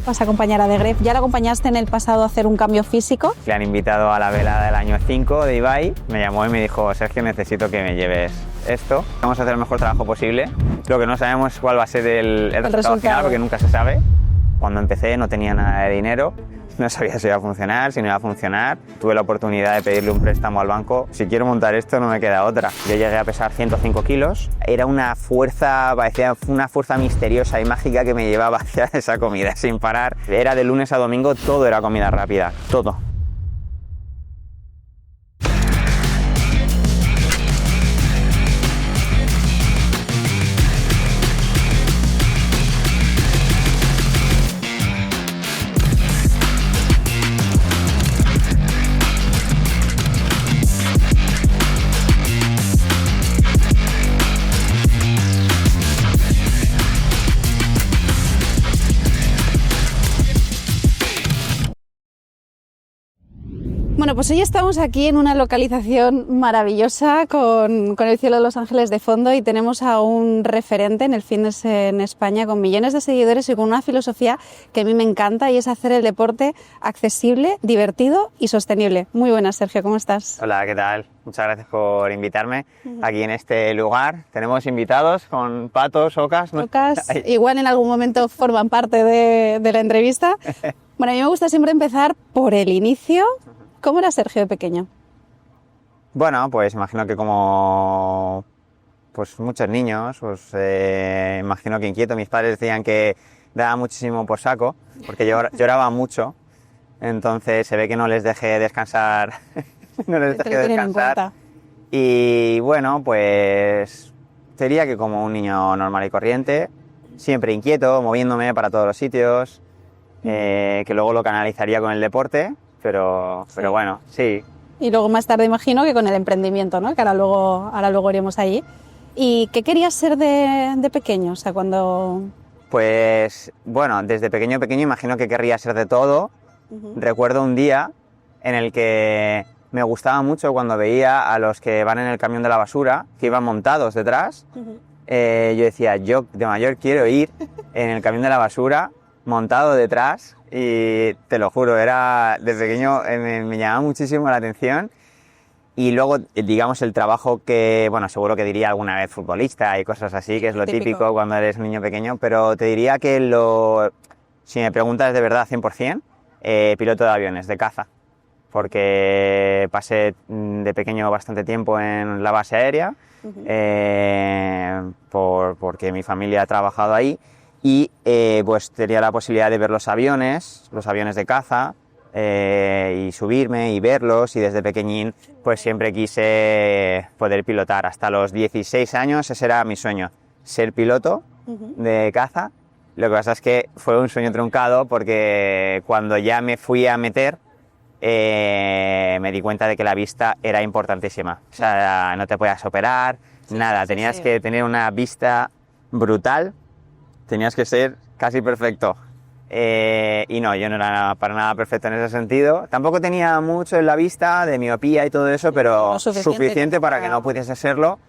vas a acompañar a De Gref. Ya la acompañaste en el pasado a hacer un cambio físico. Le han invitado a la velada del año 5 de Ibai, me llamó y me dijo: Sergio, necesito que me lleves esto. Vamos a hacer el mejor trabajo posible. Lo que no sabemos es cuál va a ser el resultado final, porque nunca se sabe. Cuando empecé no tenía nada de dinero, no sabía si iba a funcionar, si no iba a funcionar. Tuve la oportunidad de pedirle un préstamo al banco. Si quiero montar esto no me queda otra. Yo llegué a pesar 105 kilos. Era una fuerza, parecía una fuerza misteriosa y mágica que me llevaba hacia esa comida sin parar. Era de lunes a domingo, todo era comida rápida, todo. Bueno, pues hoy estamos aquí en una localización maravillosa con el cielo de Los Ángeles de fondo y tenemos a un referente en el fitness en España con millones de seguidores y con una filosofía que a mí me encanta y es hacer el deporte accesible, divertido y sostenible. Muy buenas, Sergio, ¿cómo estás? Hola, ¿qué tal? Muchas gracias por invitarme aquí en este lugar. Tenemos invitados con patos, ocas. ¿No? Ocas, igual en algún momento forman parte de la entrevista. Bueno, a mí me gusta siempre empezar por el inicio. ¿Cómo era Sergio de pequeño? Bueno, pues imagino que como pues muchos niños, pues imagino que inquieto. Mis padres decían que daba muchísimo por saco, porque lloraba mucho, entonces se ve que no les dejé descansar, no les dejé descansar. Y bueno, pues sería que como un niño normal y corriente, siempre inquieto, moviéndome para todos los sitios, que luego lo canalizaría con el deporte. Pero bueno, sí. Y luego más tarde imagino que con el emprendimiento, ¿no? Que ahora luego iremos allí. ¿Y qué querías ser de pequeño? O sea, cuando... Pues, bueno, desde pequeño imagino que querría ser de todo. Recuerdo un día en el que me gustaba mucho cuando veía a los que van en el camión de la basura, que iban montados detrás. Yo decía, yo de mayor quiero ir en el camión de la basura montado detrás. Y te lo juro, desde pequeño me llamaba muchísimo la atención. Y luego, digamos, el trabajo que, bueno, seguro que diría alguna vez futbolista y cosas así, que es lo típico cuando eres un niño pequeño, pero te diría que si me preguntas de verdad 100%, piloto de aviones, de caza, porque pasé de pequeño bastante tiempo en la base aérea, porque mi familia ha trabajado ahí. Y pues tenía la posibilidad de ver los aviones de caza, y subirme y verlos, y desde pequeñín pues siempre quise poder pilotar. Hasta los 16 años ese era mi sueño, ser piloto de caza. Lo que pasa es que fue un sueño truncado porque cuando ya me fui a meter me di cuenta de que la vista era importantísima. O sea, no te podías operar, nada, tenías que tener una vista brutal. Tenías que ser casi perfecto. Y no, yo no era para nada perfecto en ese sentido. Tampoco tenía mucho en la vista, de miopía y todo eso, pero suficiente para que no pudiese serlo.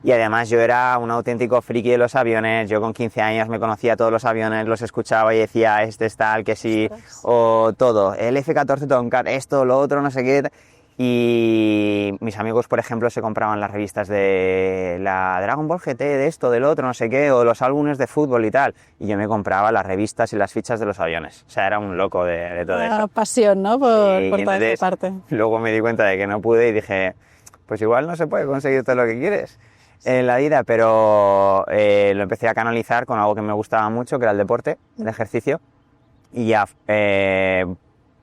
Y además yo era un auténtico friki de los aviones. Yo con 15 años me conocía todos los aviones, los escuchaba y decía, este es tal, que sí, o todo. El F-14 Tomcat, esto, lo otro, no sé qué. Y mis amigos, por ejemplo, se compraban las revistas de la Dragon Ball GT, de esto, del otro, no sé qué, o los álbumes de fútbol y tal. Y yo me compraba las revistas y las fichas de los aviones. O sea, era un loco de todo eso. Una pasión, ¿no? Por toda esta parte. Luego me di cuenta de que no pude y dije, pues igual no se puede conseguir todo lo que quieres en la vida, pero lo empecé a canalizar con algo que me gustaba mucho, que era el deporte, el ejercicio. Y ya,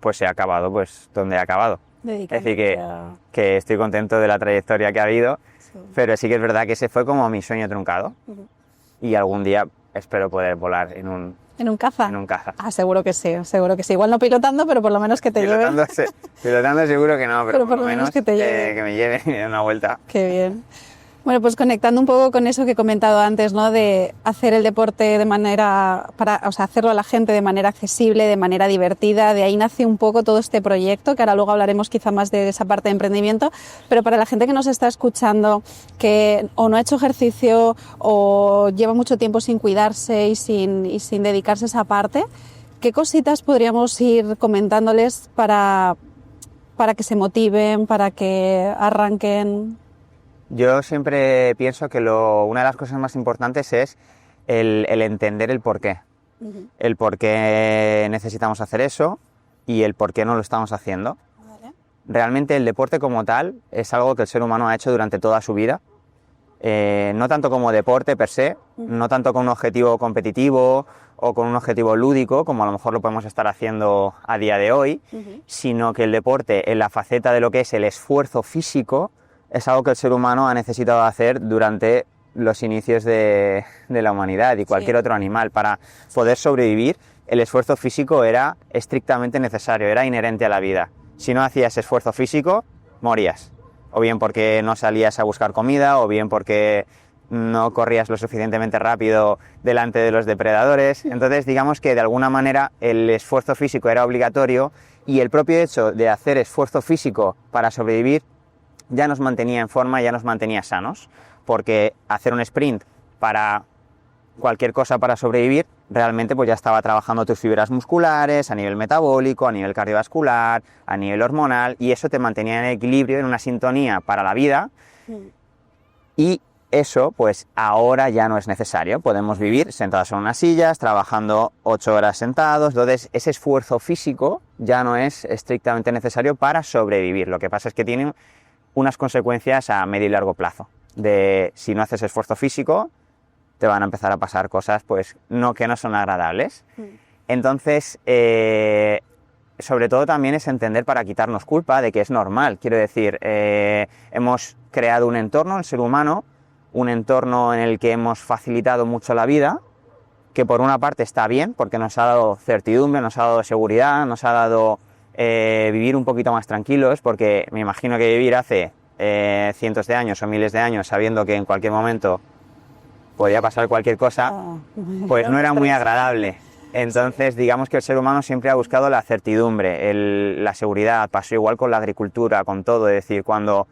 pues he acabado, pues, donde he acabado. Es decir, que estoy contento de la trayectoria que ha habido, pero sí que es verdad que ese fue como mi sueño truncado. Y algún día espero poder volar en un caza. En un caza. Ah, seguro que sí. Igual no pilotando, pero por lo menos que te lleve. Pilotando seguro que no, pero por lo menos que te lleve. Que me lleve y dé una vuelta. Qué bien. Bueno, pues conectando un poco con eso que he comentado antes, ¿no? De hacer el deporte de manera, hacerlo a la gente de manera accesible, de manera divertida. De ahí nace un poco todo este proyecto, que ahora luego hablaremos quizá más de esa parte de emprendimiento. Pero para la gente que nos está escuchando, que o no ha hecho ejercicio o lleva mucho tiempo sin cuidarse y sin dedicarse a esa parte, ¿qué cositas podríamos ir comentándoles para que se motiven, para que arranquen? Yo siempre pienso que una de las cosas más importantes es el entender el porqué. El por qué necesitamos hacer eso y el por qué no lo estamos haciendo. Vale. Realmente el deporte como tal es algo que el ser humano ha hecho durante toda su vida. No tanto como deporte per se, no tanto con un objetivo competitivo o con un objetivo lúdico, como a lo mejor lo podemos estar haciendo a día de hoy, sino que el deporte en la faceta de lo que es el esfuerzo físico es algo que el ser humano ha necesitado hacer durante los inicios de la humanidad y cualquier otro animal. Para poder sobrevivir, el esfuerzo físico era estrictamente necesario, era inherente a la vida. Si no hacías esfuerzo físico, morías. O bien porque no salías a buscar comida, o bien porque no corrías lo suficientemente rápido delante de los depredadores. Entonces, digamos que de alguna manera el esfuerzo físico era obligatorio y el propio hecho de hacer esfuerzo físico para sobrevivir ya nos mantenía en forma, ya nos mantenía sanos, porque hacer un sprint para cualquier cosa para sobrevivir, realmente pues ya estaba trabajando tus fibras musculares a nivel metabólico, a nivel cardiovascular, a nivel hormonal, y eso te mantenía en equilibrio, en una sintonía para la vida, y eso pues ahora ya no es necesario. Podemos vivir sentados en unas sillas, trabajando 8 horas sentados, entonces ese esfuerzo físico ya no es estrictamente necesario para sobrevivir. Lo que pasa es que tiene unas consecuencias a medio y largo plazo, de si no haces esfuerzo físico, te van a empezar a pasar cosas pues que no son agradables. Entonces, sobre todo también es entender para quitarnos culpa de que es normal. Quiero decir, hemos creado un entorno, el ser humano, un entorno en el que hemos facilitado mucho la vida, que por una parte está bien, porque nos ha dado certidumbre, nos ha dado seguridad, nos ha dado vivir un poquito más tranquilos, porque me imagino que vivir hace cientos de años o miles de años sabiendo que en cualquier momento podía pasar cualquier cosa, pues no era muy agradable. Entonces, digamos que el ser humano siempre ha buscado la certidumbre, la seguridad. Pasó igual con la agricultura, con todo. Es decir, cuando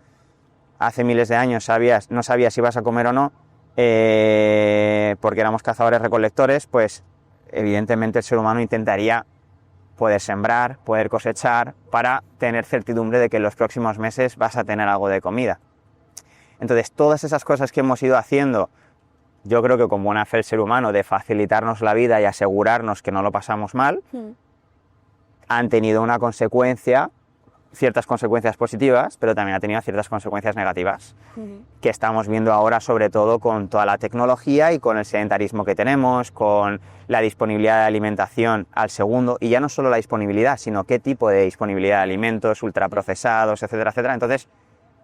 hace miles de años no sabías si ibas a comer o no, porque éramos cazadores-recolectores, pues evidentemente el ser humano intentaría poder sembrar, poder cosechar, para tener certidumbre de que en los próximos meses vas a tener algo de comida. Entonces, todas esas cosas que hemos ido haciendo, yo creo que con buena fe el ser humano, de facilitarnos la vida y asegurarnos que no lo pasamos mal, han tenido una consecuencia, ciertas consecuencias positivas, pero también ha tenido ciertas consecuencias negativas, que estamos viendo ahora, sobre todo con toda la tecnología y con el sedentarismo que tenemos, con la disponibilidad de alimentación al segundo, y ya no solo la disponibilidad, sino qué tipo de disponibilidad de alimentos, ultraprocesados, etcétera, etcétera. Entonces,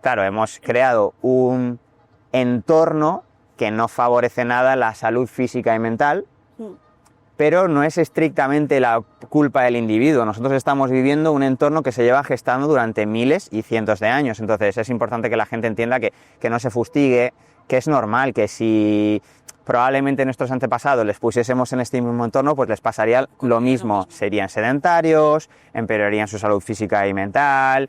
claro, hemos creado un entorno que no favorece nada la salud física y mental, pero no es estrictamente la culpa del individuo. Nosotros estamos viviendo un entorno que se lleva gestando durante miles y cientos de años. Entonces es importante que la gente entienda que no se fustigue, que es normal, que si probablemente nuestros antepasados les pusiésemos en este mismo entorno, pues les pasaría lo mismo. Serían sedentarios, empeorarían su salud física y mental,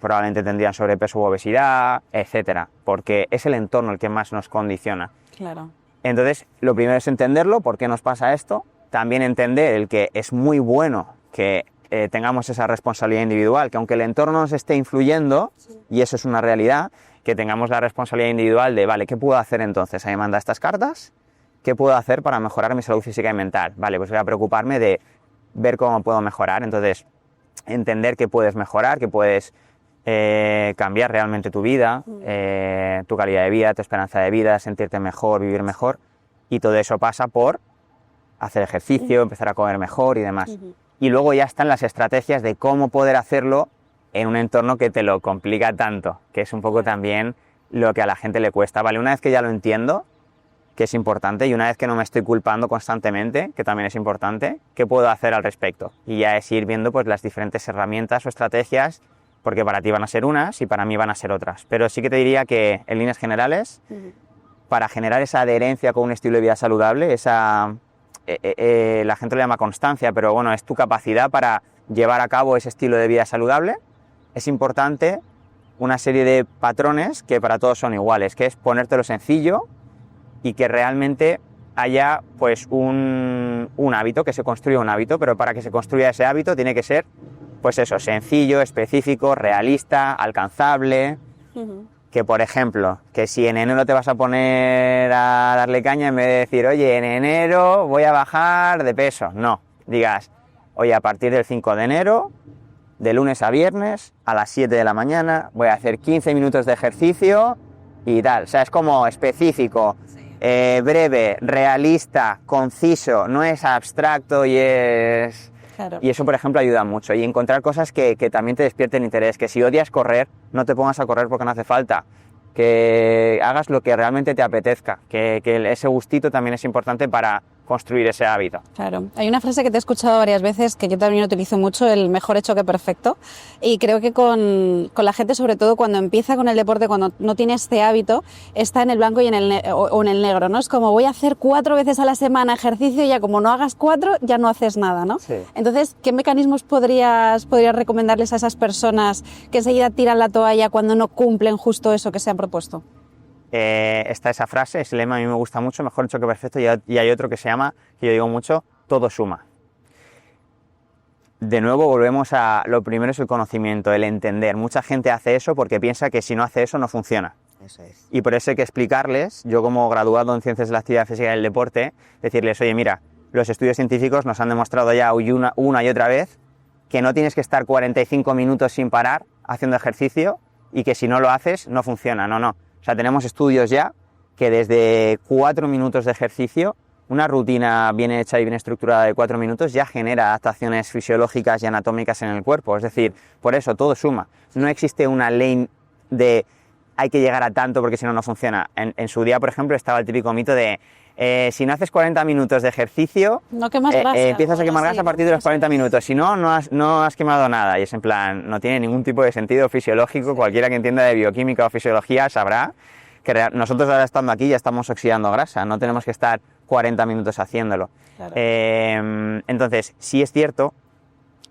probablemente tendrían sobrepeso u obesidad, etcétera, porque es el entorno el que más nos condiciona. Claro. Entonces, lo primero es entenderlo, por qué nos pasa esto, también entender el que es muy bueno que tengamos esa responsabilidad individual, que aunque el entorno nos esté influyendo, y eso es una realidad, que tengamos la responsabilidad individual de, vale, ¿qué puedo hacer entonces? A mí me manda estas cartas, ¿qué puedo hacer para mejorar mi salud física y mental? Vale, pues voy a preocuparme de ver cómo puedo mejorar. Entonces, entender que puedes mejorar, que puedes cambiar realmente tu vida, tu calidad de vida, tu esperanza de vida, sentirte mejor, vivir mejor, y todo eso pasa por hacer ejercicio, empezar a comer mejor y demás. Y luego ya están las estrategias de cómo poder hacerlo en un entorno que te lo complica tanto, que es un poco también lo que a la gente le cuesta. Vale, una vez que ya lo entiendo, que es importante, y una vez que no me estoy culpando constantemente, que también es importante, ¿qué puedo hacer al respecto? Y ya es ir viendo pues las diferentes herramientas o estrategias, porque para ti van a ser unas y para mí van a ser otras. Pero sí que te diría que, en líneas generales, para generar esa adherencia con un estilo de vida saludable, la gente lo llama constancia, pero bueno, es tu capacidad para llevar a cabo ese estilo de vida saludable, es importante una serie de patrones que para todos son iguales, que es ponértelo sencillo y que realmente haya pues un hábito, que se construya un hábito, pero para que se construya ese hábito tiene que ser, pues eso, sencillo, específico, realista, alcanzable. Que, por ejemplo, que si en enero te vas a poner a darle caña, en vez de decir, oye, en enero voy a bajar de peso, no, digas, oye, a partir del 5 de enero, de lunes a viernes, a las 7 de la mañana, voy a hacer 15 minutos de ejercicio y tal. O sea, es como específico, breve, realista, conciso, no es abstracto y es... Claro. Y eso, por ejemplo, ayuda mucho. Y encontrar cosas que también te despierten interés. Que si odias correr, no te pongas a correr porque no hace falta. Que hagas lo que realmente te apetezca. Que ese gustito también es importante para construir ese hábito. Claro. Hay una frase que te he escuchado varias veces que yo también utilizo mucho, el mejor hecho que perfecto, y creo que con la gente, sobre todo cuando empieza con el deporte, cuando no tiene este hábito, está en el blanco y en el negro, ¿no? Es como voy a hacer 4 veces a la semana ejercicio y ya como no hagas 4 ya no haces nada, ¿no? Sí. Entonces, ¿qué mecanismos podrías recomendarles a esas personas que enseguida tiran la toalla cuando no cumplen justo eso que se han propuesto? Está esa frase, ese lema a mí me gusta mucho, mejor hecho que perfecto, y hay otro que se llama, que yo digo mucho, todo suma. De nuevo volvemos a lo primero, es el conocimiento, el entender. Mucha gente hace eso porque piensa que si no hace eso no funciona. Eso es. Y por eso hay que explicarles, yo como graduado en Ciencias de la Actividad Física y del Deporte, decirles, oye, mira, los estudios científicos nos han demostrado ya una y otra vez que no tienes que estar 45 minutos sin parar haciendo ejercicio y que si no lo haces no funciona, no. O sea, tenemos estudios ya que desde 4 minutos de ejercicio, una rutina bien hecha y bien estructurada de 4 minutos ya genera adaptaciones fisiológicas y anatómicas en el cuerpo. Es decir, por eso todo suma. No existe una ley de hay que llegar a tanto porque si no, no funciona. En su día, por ejemplo, estaba el típico mito de si no haces 40 minutos de ejercicio, no quemas grasa, empiezas a quemar grasa a partir de los 40 minutos. Si no, no has quemado nada. Y es en plan, no tiene ningún tipo de sentido fisiológico. Cualquiera que entienda de bioquímica o fisiología sabrá que nosotros ahora estando aquí ya estamos oxidando grasa. No tenemos que estar 40 minutos haciéndolo. Claro. Entonces, sí es cierto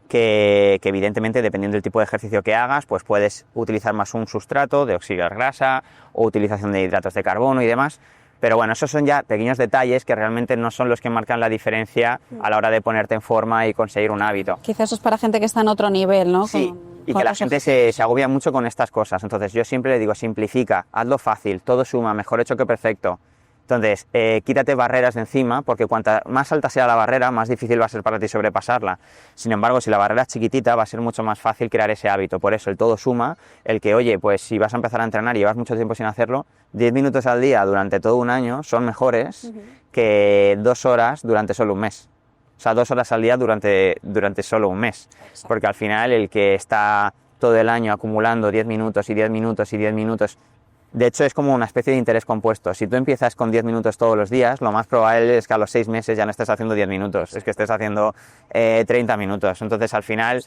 que evidentemente, dependiendo del tipo de ejercicio que hagas, pues puedes utilizar más un sustrato de oxidar grasa o utilización de hidratos de carbono y demás. Pero bueno, esos son ya pequeños detalles que realmente no son los que marcan la diferencia a la hora de ponerte en forma y conseguir un hábito. Quizás eso es para gente que está en otro nivel, ¿no? Sí, y que la gente se agobia mucho con estas cosas. Entonces yo siempre le digo, simplifica, hazlo fácil, todo suma, mejor hecho que perfecto. Entonces, quítate barreras de encima, porque cuanta más alta sea la barrera, más difícil va a ser para ti sobrepasarla. Sin embargo, si la barrera es chiquitita, va a ser mucho más fácil crear ese hábito. Por eso, el todo suma, el que, oye, pues si vas a empezar a entrenar y llevas mucho tiempo sin hacerlo, 10 minutos al día durante todo un año son mejores que 2 horas durante solo un mes. O sea, 2 horas al día durante solo un mes. Exacto. Porque al final, el que está todo el año acumulando 10 minutos y 10 minutos y 10 minutos... De hecho, es como una especie de interés compuesto. Si tú empiezas con 10 minutos todos los días, lo más probable es que a los 6 meses ya no estés haciendo 10 minutos, es que estés haciendo 30 minutos. Entonces, al final,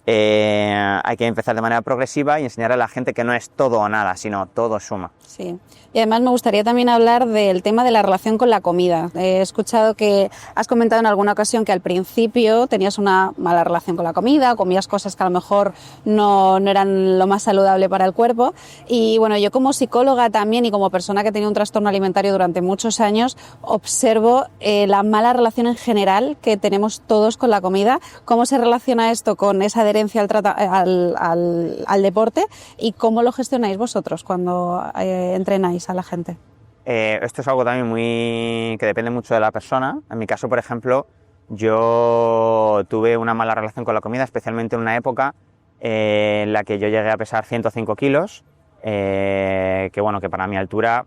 hay que empezar de manera progresiva y enseñar a la gente que no es todo o nada, sino todo suma. Sí, y además me gustaría también hablar del tema de la relación con la comida. He escuchado que has comentado en alguna ocasión que al principio tenías una mala relación con la comida, comías cosas que a lo mejor no eran lo más saludable para el cuerpo. Y bueno, yo como psicóloga también y como persona que tenía un trastorno alimentario durante muchos años, observo la mala relación en general que tenemos todos con la comida. ¿Cómo se relaciona esto con esa adherencia al deporte y cómo lo gestionáis vosotros cuando entrenáis a la gente? Esto es algo también que depende mucho de la persona. En mi caso, por ejemplo, yo tuve una mala relación con la comida, especialmente en una época en la que yo llegué a pesar 105 kilos, que bueno, que para mi altura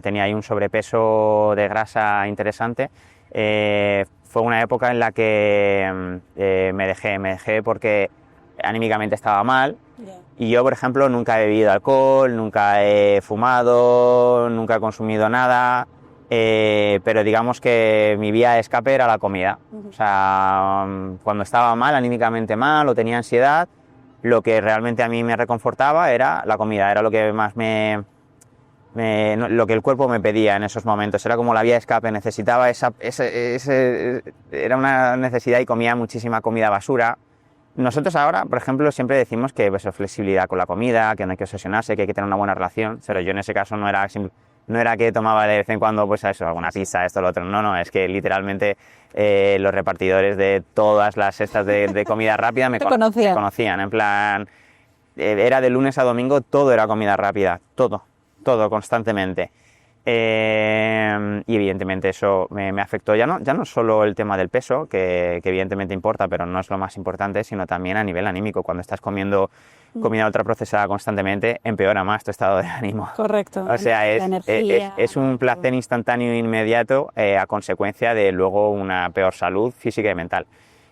tenía ahí un sobrepeso de grasa interesante. Fue una época en la que me dejé porque anímicamente estaba mal. Y yo, por ejemplo, nunca he bebido alcohol, nunca he fumado, nunca he consumido nada, pero digamos que mi vía de escape era la comida. O sea, cuando estaba mal, anímicamente mal o tenía ansiedad, lo que realmente a mí me reconfortaba era la comida, era lo que más lo que el cuerpo me pedía en esos momentos, era como la vía de escape, necesitaba era una necesidad y comía muchísima comida basura. Nosotros ahora, por ejemplo, siempre decimos que flexibilidad con la comida, que no hay que obsesionarse, que hay que tener una buena relación, pero yo en ese caso no era no era que tomaba de vez en cuando, pues eso, alguna pizza, esto, lo otro. No, es que literalmente los repartidores de todas las cestas de comida rápida me conocían. En plan, era de lunes a domingo, todo era comida rápida, todo constantemente. Y evidentemente eso me afectó ya no solo el tema del peso, que evidentemente importa, pero no es lo más importante, sino también a nivel anímico. Cuando estás comiendo comida ultraprocesada constantemente, empeora más tu estado de ánimo. Correcto. O sea, es un placer instantáneo e inmediato a consecuencia de luego una peor salud física y mental.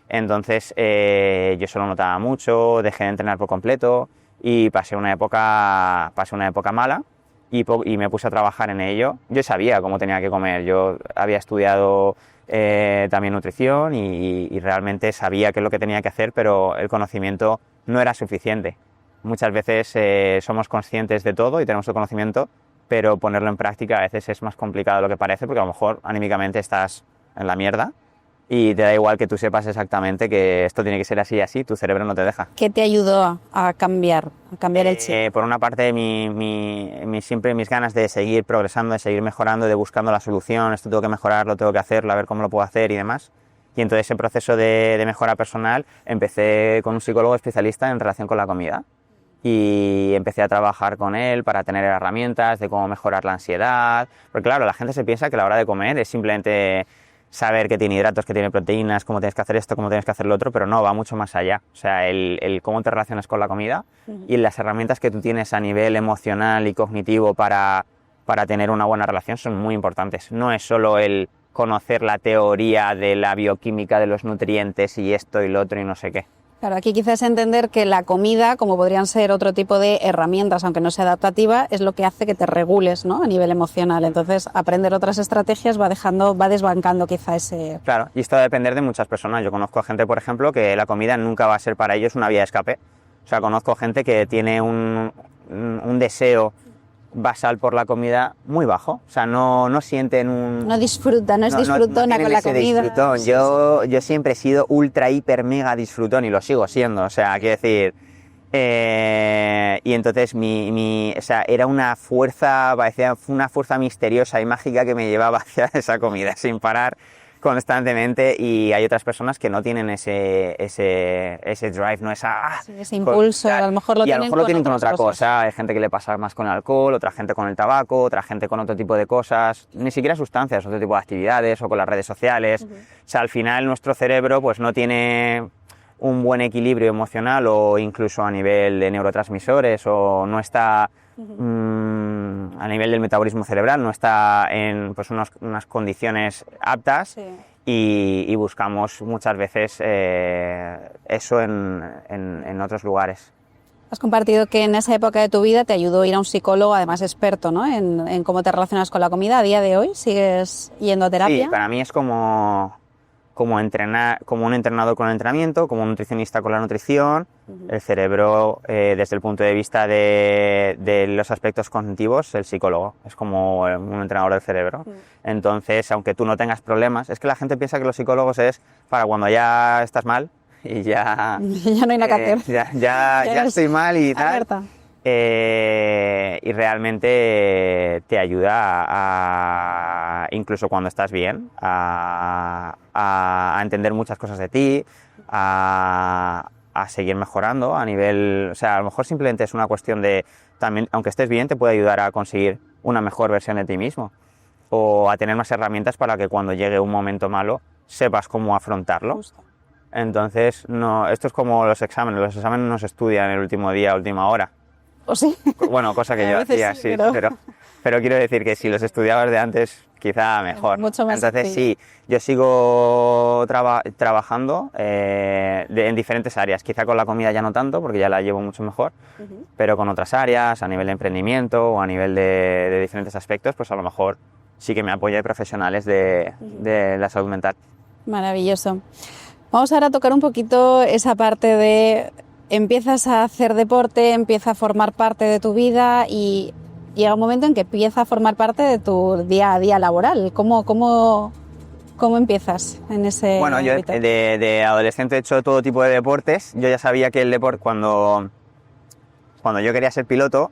Entonces yo eso lo notaba mucho, dejé de entrenar por completo y pasé una época mala. Y me puse a trabajar en ello. Yo sabía cómo tenía que comer, yo había estudiado también nutrición y realmente sabía qué es lo que tenía que hacer, pero el conocimiento no era suficiente. Muchas veces somos conscientes de todo y tenemos el conocimiento, pero ponerlo en práctica a veces es más complicado de lo que parece, porque a lo mejor anímicamente estás en la mierda y te da igual que tú sepas exactamente que esto tiene que ser así y así, tu cerebro no te deja. ¿Qué te ayudó a cambiar el chip? Por una parte, siempre mis ganas de seguir progresando, de seguir mejorando, de buscando la solución, esto tengo que mejorarlo, tengo que hacerlo, a ver cómo lo puedo hacer y demás. Y en todo ese proceso de mejora personal empecé con un psicólogo especialista en relación con la comida. Y empecé a trabajar con él para tener herramientas de cómo mejorar la ansiedad. Porque claro, la gente se piensa que la hora de comer es simplemente saber que tiene hidratos, que tiene proteínas, cómo tienes que hacer esto, cómo tienes que hacer lo otro, pero no, va mucho más allá. O sea, el cómo te relacionas con la comida y las herramientas que tú tienes a nivel emocional y cognitivo para tener una buena relación son muy importantes. No es solo el conocer la teoría de la bioquímica de los nutrientes y esto y lo otro y no sé qué. Claro, aquí quizás entender que la comida, como podrían ser otro tipo de herramientas, aunque no sea adaptativa, es lo que hace que te regules, ¿no?, a nivel emocional. Entonces, aprender otras estrategias va desbancando quizá ese... Claro, y esto va a depender de muchas personas. Yo conozco a gente, por ejemplo, que la comida nunca va a ser para ellos una vía de escape. O sea, conozco gente que tiene un deseo basal por la comida muy bajo, o sea, no sienten un... No disfruta, no es disfrutona con la comida. Disfrutón. Yo siempre he sido ultra, hiper, mega disfrutón y lo sigo siendo, o sea, quiero decir... y entonces o sea, era una fuerza, parecía una fuerza misteriosa y mágica que me llevaba hacia esa comida sin parar constantemente, y hay otras personas que no tienen ese drive, no ese impulso, a lo mejor lo tienen con otra cosa. Hay gente que le pasa más con el alcohol, otra gente con el tabaco, otra gente con otro tipo de cosas, ni siquiera sustancias, otro tipo de actividades o con las redes sociales. O sea, al final nuestro cerebro pues no tiene un buen equilibrio emocional o incluso a nivel de neurotransmisores, o no está a nivel del metabolismo cerebral, no está en pues unas condiciones aptas. Sí. Y buscamos muchas veces eso en otros lugares. Has compartido que en esa época de tu vida te ayudó ir a un psicólogo, además experto, ¿no?, en cómo te relacionas con la comida. ¿A día de hoy sigues yendo a terapia? Sí, para mí es como un entrenador con el entrenamiento, como un nutricionista con la nutrición. El cerebro, desde el punto de vista de los aspectos cognitivos, el psicólogo es como un entrenador del cerebro. Entonces, aunque tú no tengas problemas, es que la gente piensa que los psicólogos es para cuando ya estás mal y ya... ya no hay nada que hacer. Ya estoy mal y tal. Alerta. Y realmente te ayuda incluso cuando estás bien, a entender muchas cosas de ti, a seguir mejorando a nivel... O sea, a lo mejor simplemente es una cuestión de... También, aunque estés bien, te puede ayudar a conseguir una mejor versión de ti mismo, o a tener más herramientas para que cuando llegue un momento malo sepas cómo afrontarlo. Justo. Entonces, no, esto es como los exámenes no se estudian el último día, última hora. ¿O sí? Bueno, cosa que yo hacía, sí, pero quiero decir que si los estudiabas de antes, quizá mejor. Mucho más Entonces sencillo. sí, yo sigo trabajando en diferentes áreas. Quizá con la comida ya no tanto, porque ya la llevo mucho mejor, pero con otras áreas, a nivel de emprendimiento o a nivel de diferentes aspectos, pues a lo mejor sí que me apoya profesionales de la salud mental. Maravilloso. Vamos ahora a tocar un poquito esa parte de... Empiezas a hacer deporte, empieza a formar parte de tu vida y llega un momento en que empieza a formar parte de tu día a día laboral. ¿Cómo empiezas en ese Bueno, yo ámbito? de adolescente he hecho todo tipo de deportes. Yo ya sabía que el deporte, cuando yo quería ser piloto,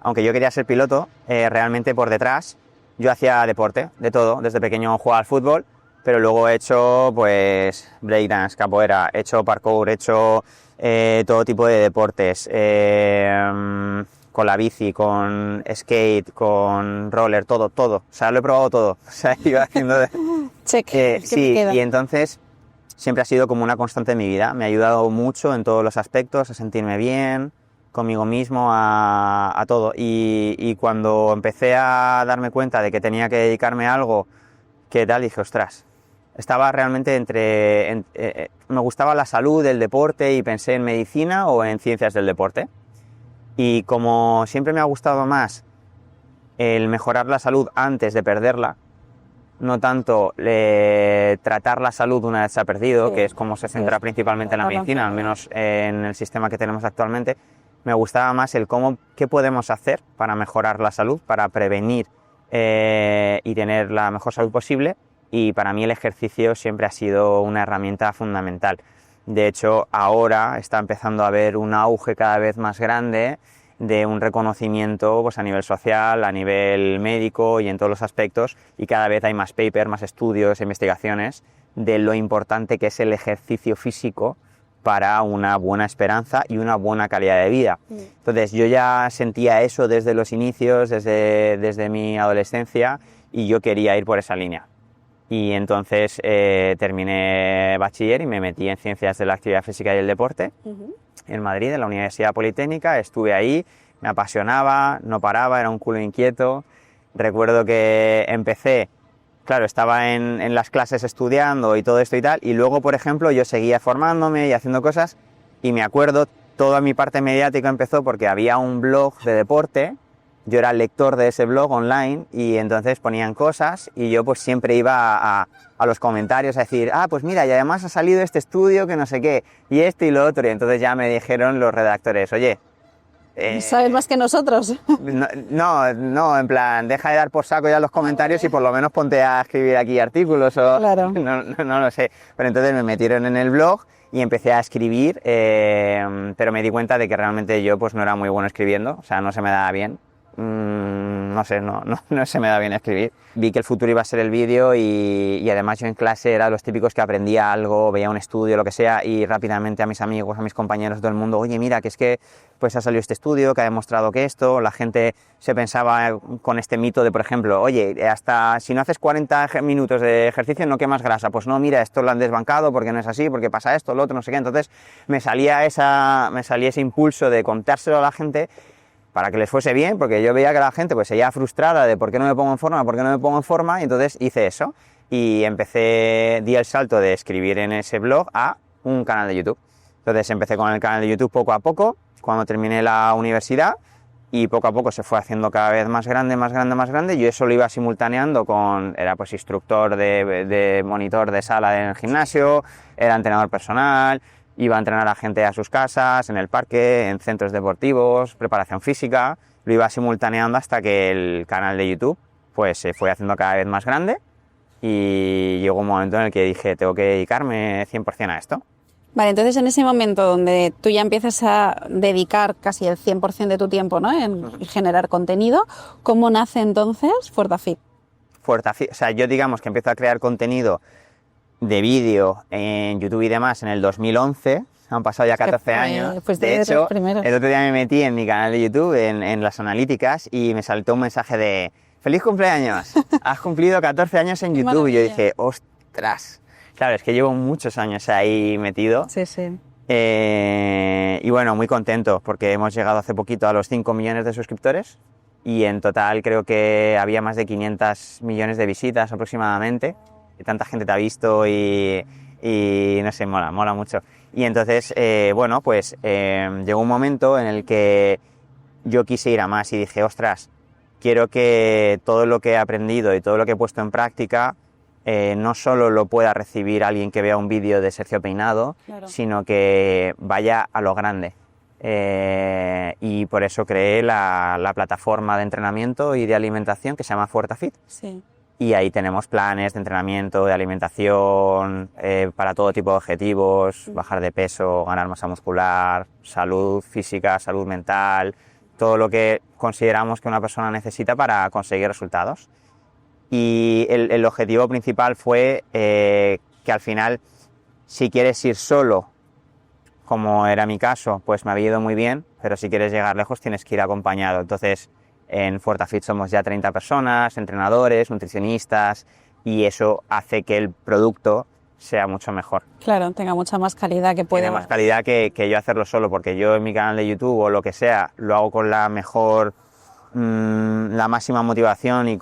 aunque yo quería ser piloto, realmente por detrás yo hacía deporte, de todo. Desde pequeño jugaba al fútbol, pero luego he hecho pues breakdance, capoeira, he hecho parkour, he hecho todo tipo de deportes, con la bici, con skate, con roller, todo. O sea, lo he probado todo. O sea, iba haciendo... Check. Sí, y entonces siempre ha sido como una constante en mi vida. Me ha ayudado mucho en todos los aspectos, a sentirme bien conmigo mismo, a todo. Y cuando empecé a darme cuenta de que tenía que dedicarme a algo, ¿qué tal? Dije, ostras, estaba realmente me gustaba la salud, el deporte, y pensé en medicina o en ciencias del deporte. Y como siempre me ha gustado más el mejorar la salud antes de perderla, no tanto tratar la salud una vez se ha perdido, sí, que es como se centra principalmente en la medicina, al menos en el sistema que tenemos actualmente, me gustaba más el qué podemos hacer para mejorar la salud, para prevenir y tener la mejor salud posible, y para mí el ejercicio siempre ha sido una herramienta fundamental. De hecho, ahora está empezando a haber un auge cada vez más grande de un reconocimiento pues, a nivel social, a nivel médico y en todos los aspectos, y cada vez hay más papers, más estudios, investigaciones de lo importante que es el ejercicio físico para una buena esperanza y una buena calidad de vida. Entonces yo ya sentía eso desde los inicios, desde mi adolescencia, y yo quería ir por esa línea. Y entonces terminé bachiller y me metí en Ciencias de la Actividad Física y el Deporte en Madrid, en la Universidad Politécnica. Estuve ahí, me apasionaba, no paraba, era un culo inquieto. Recuerdo que empecé, claro, estaba en las clases estudiando y todo esto y tal, y luego, por ejemplo, yo seguía formándome y haciendo cosas, y me acuerdo, toda mi parte mediática empezó porque había un blog de deporte. Yo era lector de ese blog online, y entonces ponían cosas y yo pues siempre iba a los comentarios a decir, pues mira, y además ha salido este estudio que no sé qué, y esto y lo otro, y entonces ya me dijeron los redactores, oye... ¿sabes más que nosotros? No, en plan, deja de dar por saco ya los comentarios y por lo menos ponte a escribir aquí artículos o... Claro. No lo sé, pero entonces me metieron en el blog y empecé a escribir, pero me di cuenta de que realmente yo pues no era muy bueno escribiendo, o sea, no se me daba bien. No sé, no se me da bien escribir. Vi que el futuro iba a ser el vídeo, y además yo en clase era de los típicos que aprendía algo, veía un estudio, lo que sea, y rápidamente a mis amigos, a mis compañeros, todo el mundo, oye, mira, que es que pues ha salido este estudio que ha demostrado que esto, la gente se pensaba con este mito de, por ejemplo, oye, hasta si no haces 40 minutos de ejercicio no quemas grasa, pues no, mira, esto lo han desbancado porque no es así, porque pasa esto, lo otro, no sé qué. Entonces me salía ese impulso de contárselo a la gente para que les fuese bien, porque yo veía que la gente pues seguía frustrada de por qué no me pongo en forma, y entonces hice eso, y di el salto de escribir en ese blog a un canal de YouTube. Entonces empecé con el canal de YouTube poco a poco, cuando terminé la universidad, y poco a poco se fue haciendo cada vez más grande, yo eso lo iba simultaneando era pues instructor de monitor de sala en el gimnasio, era entrenador personal, iba a entrenar a gente a sus casas, en el parque, en centros deportivos, preparación física. Lo iba simultaneando hasta que el canal de YouTube pues se fue haciendo cada vez más grande, y llegó un momento en el que dije, tengo que dedicarme 100% a esto. Vale, entonces en ese momento donde tú ya empiezas a dedicar casi el 100% de tu tiempo, ¿no?, en generar contenido, ¿cómo nace entonces Fuertafit? Fuertafit, o sea, yo digamos que empiezo a crear contenido de vídeo en YouTube y demás en el 2011, han pasado ya 14 años. Pues de hecho, el otro día me metí en mi canal de YouTube, en las analíticas, y me saltó un mensaje de ¡feliz cumpleaños! Has cumplido 14 años en YouTube. Y yo dije, ¡ostras! Claro, es que llevo muchos años ahí metido. Sí, sí. Y bueno, muy contento porque hemos llegado hace poquito a los 5 millones de suscriptores, y en total creo que había más de 500 millones de visitas aproximadamente. Y tanta gente te ha visto y no sé, mola mucho. Y entonces, bueno, pues llegó un momento en el que yo quise ir a más y dije, ostras, quiero que todo lo que he aprendido y todo lo que he puesto en práctica no solo lo pueda recibir alguien que vea un vídeo de Sergio Peinado, claro, sino que vaya a lo grande. Y por eso creé la plataforma de entrenamiento y de alimentación que se llama Fuertafit. Sí. Y ahí tenemos planes de entrenamiento, de alimentación, para todo tipo de objetivos, bajar de peso, ganar masa muscular, salud física, salud mental, todo lo que consideramos que una persona necesita para conseguir resultados. Y el objetivo principal fue que al final, si quieres ir solo, como era mi caso, pues me había ido muy bien, pero si quieres llegar lejos tienes que ir acompañado. Entonces, en Fortafit somos ya 30 personas, entrenadores, nutricionistas, y eso hace que el producto sea mucho mejor. Claro, tenga mucha más calidad que puede. Tiene más calidad que yo hacerlo solo, porque yo en mi canal de YouTube o lo que sea, lo hago con la mejor, la máxima motivación y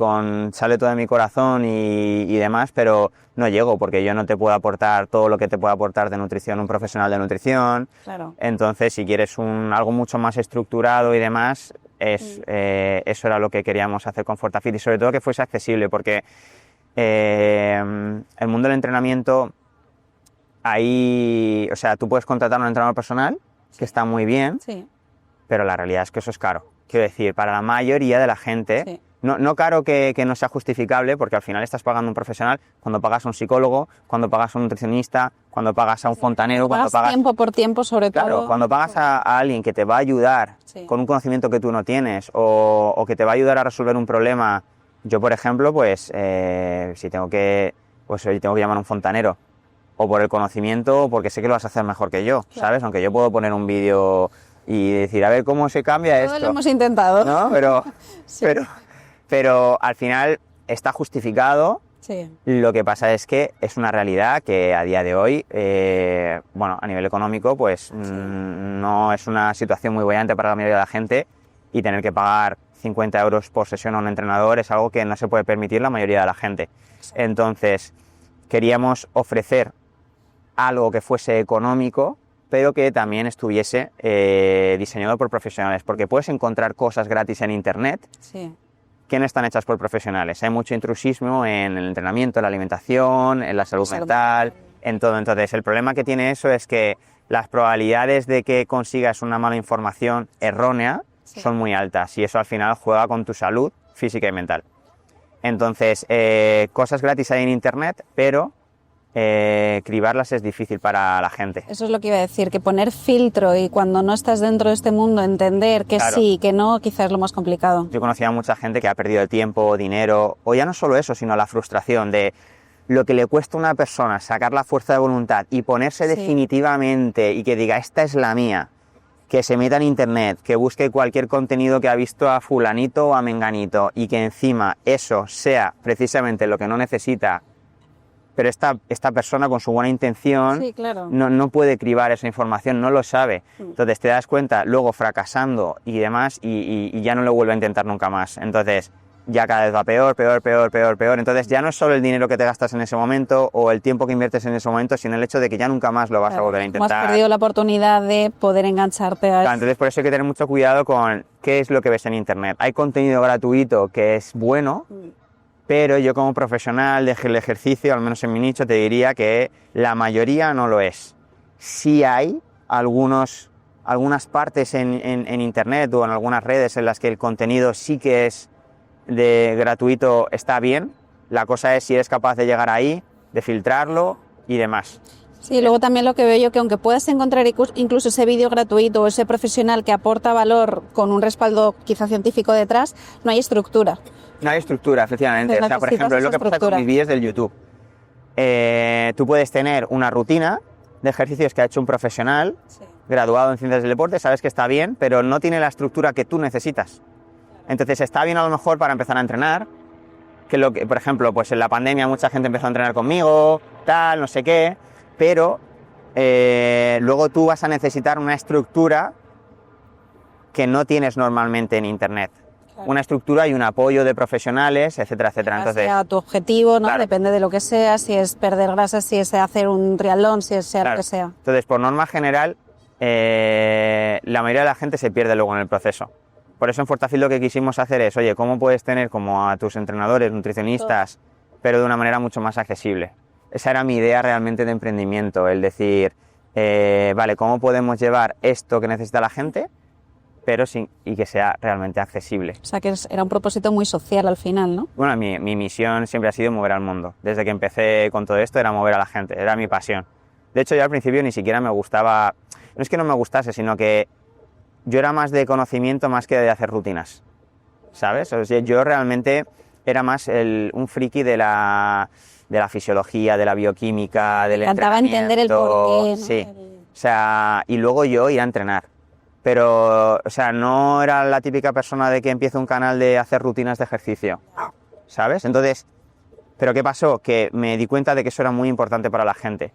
sale todo de mi corazón y demás, pero no llego, porque yo no te puedo aportar todo lo que te puede aportar de nutrición un profesional de nutrición. Claro. Entonces, si quieres algo mucho más estructurado y demás, eso era lo que queríamos hacer con Fortafit, y sobre todo que fuese accesible, porque el mundo del entrenamiento, ahí, o sea, tú puedes contratar a un entrenador personal, que está muy bien, Sí. pero la realidad es que eso es caro. Quiero decir, para la mayoría de la gente, Sí. no caro que no sea justificable, porque al final estás pagando a un profesional cuando pagas a un psicólogo, cuando pagas a un nutricionista, cuando pagas a un fontanero, cuando pagas tiempo por tiempo, sobre todo. Claro, cuando pagas a alguien que te va a ayudar Sí. con un conocimiento que tú no tienes, o que te va a ayudar a resolver un problema. Yo, por ejemplo, pues si tengo que llamar a un fontanero, o por el conocimiento, o porque sé que lo vas a hacer mejor que yo, Claro. ¿sabes? Aunque yo puedo poner un vídeo y decir, a ver cómo se cambia Todo esto. lo hemos intentado. ¿No? Sí. Pero al final está justificado. Sí. Lo que pasa es que es una realidad que a día de hoy, a nivel económico, pues no es una situación muy bollante para la mayoría de la gente, y tener que pagar 50 euros por sesión a un entrenador es algo que no se puede permitir la mayoría de la gente. Entonces, queríamos ofrecer algo que fuese económico, pero que también estuviese diseñado por profesionales, porque puedes encontrar cosas gratis en internet Sí. que no están hechas por profesionales. Hay mucho intrusismo en el entrenamiento, en la alimentación, en la salud mental, en todo. Entonces, el problema que tiene eso es que las probabilidades de que consigas una mala información errónea son muy altas, y eso al final juega con tu salud física y mental. Entonces, cosas gratis hay en internet, pero cribarlas es difícil para la gente. Eso es lo que iba a decir, que poner filtro y cuando no estás dentro de este mundo entender que Claro. sí, que no, quizás es lo más complicado. Yo conocía a mucha gente que ha perdido el tiempo, dinero, o ya no solo eso, sino la frustración de lo que le cuesta a una persona sacar la fuerza de voluntad y ponerse Sí. definitivamente y que diga, esta es la mía, que se meta en internet, que busque cualquier contenido que ha visto a fulanito o a menganito, y que encima eso sea precisamente lo que no necesita, pero esta persona con su buena intención Sí, claro. no puede cribar esa información, no lo sabe. Entonces te das cuenta luego fracasando y demás, y ya no lo vuelve a intentar nunca más. Entonces ya cada vez va peor, peor, peor, peor, peor. Entonces ya no es solo el dinero que te gastas en ese momento o el tiempo que inviertes en ese momento, sino el hecho de que ya nunca más lo vas a volver a Como has intentar. perdido la oportunidad de poder engancharte a Claro, entonces por eso hay que tener mucho cuidado con qué es lo que ves en internet. Hay contenido gratuito que es bueno, pero yo como profesional del ejercicio, al menos en mi nicho, te diría que la mayoría no lo es. Sí hay algunas partes en internet o en algunas redes en las que el contenido sí que es gratuito, está bien. La cosa es si eres capaz de llegar ahí, de filtrarlo y demás. Sí, luego también lo que veo yo, que aunque puedas encontrar incluso ese vídeo gratuito o ese profesional que aporta valor con un respaldo quizá científico detrás, no hay estructura. No hay estructura, efectivamente. Pero O sea, por necesitas ejemplo, es lo esa que pasa estructura. con mis vídeos del YouTube. Tú puedes tener una rutina de ejercicios que ha hecho un profesional graduado en ciencias del deporte, sabes que está bien, pero no tiene la estructura que tú necesitas. Entonces está bien a lo mejor para empezar a entrenar, que por ejemplo, pues en la pandemia mucha gente empezó a entrenar conmigo, tal, no sé qué, pero luego tú vas a necesitar una estructura que no tienes normalmente en internet. Claro. Una estructura y un apoyo de profesionales, etcétera, etcétera. Entonces, Sea tu objetivo, ¿no? Claro. Depende de lo que sea, si es perder grasa, si es hacer un triatlón, si es sea claro. lo que sea. Entonces, por norma general, la mayoría de la gente se pierde luego en el proceso. Por eso en Fortafit lo que quisimos hacer es, oye, ¿cómo puedes tener como a tus entrenadores, nutricionistas, pero de una manera mucho más accesible? Esa era mi idea realmente de emprendimiento, el decir, vale, ¿cómo podemos llevar esto que necesita la gente, pero y que sea realmente accesible? O sea que era un propósito muy social al final, ¿no? Bueno, mi misión siempre ha sido mover al mundo. Desde que empecé con todo esto era mover a la gente, era mi pasión. De hecho, yo al principio ni siquiera me gustaba, no es que no me gustase, sino que yo era más de conocimiento más que de hacer rutinas, ¿sabes? O sea, yo realmente era más un friki de la fisiología, de la bioquímica, del Encantaba entender el porqué, ¿no? Sí, o sea, y luego yo ir a entrenar. Pero, o sea, no era la típica persona de que empieza un canal de hacer rutinas de ejercicio, ¿sabes? Entonces, ¿pero qué pasó? Que me di cuenta de que eso era muy importante para la gente,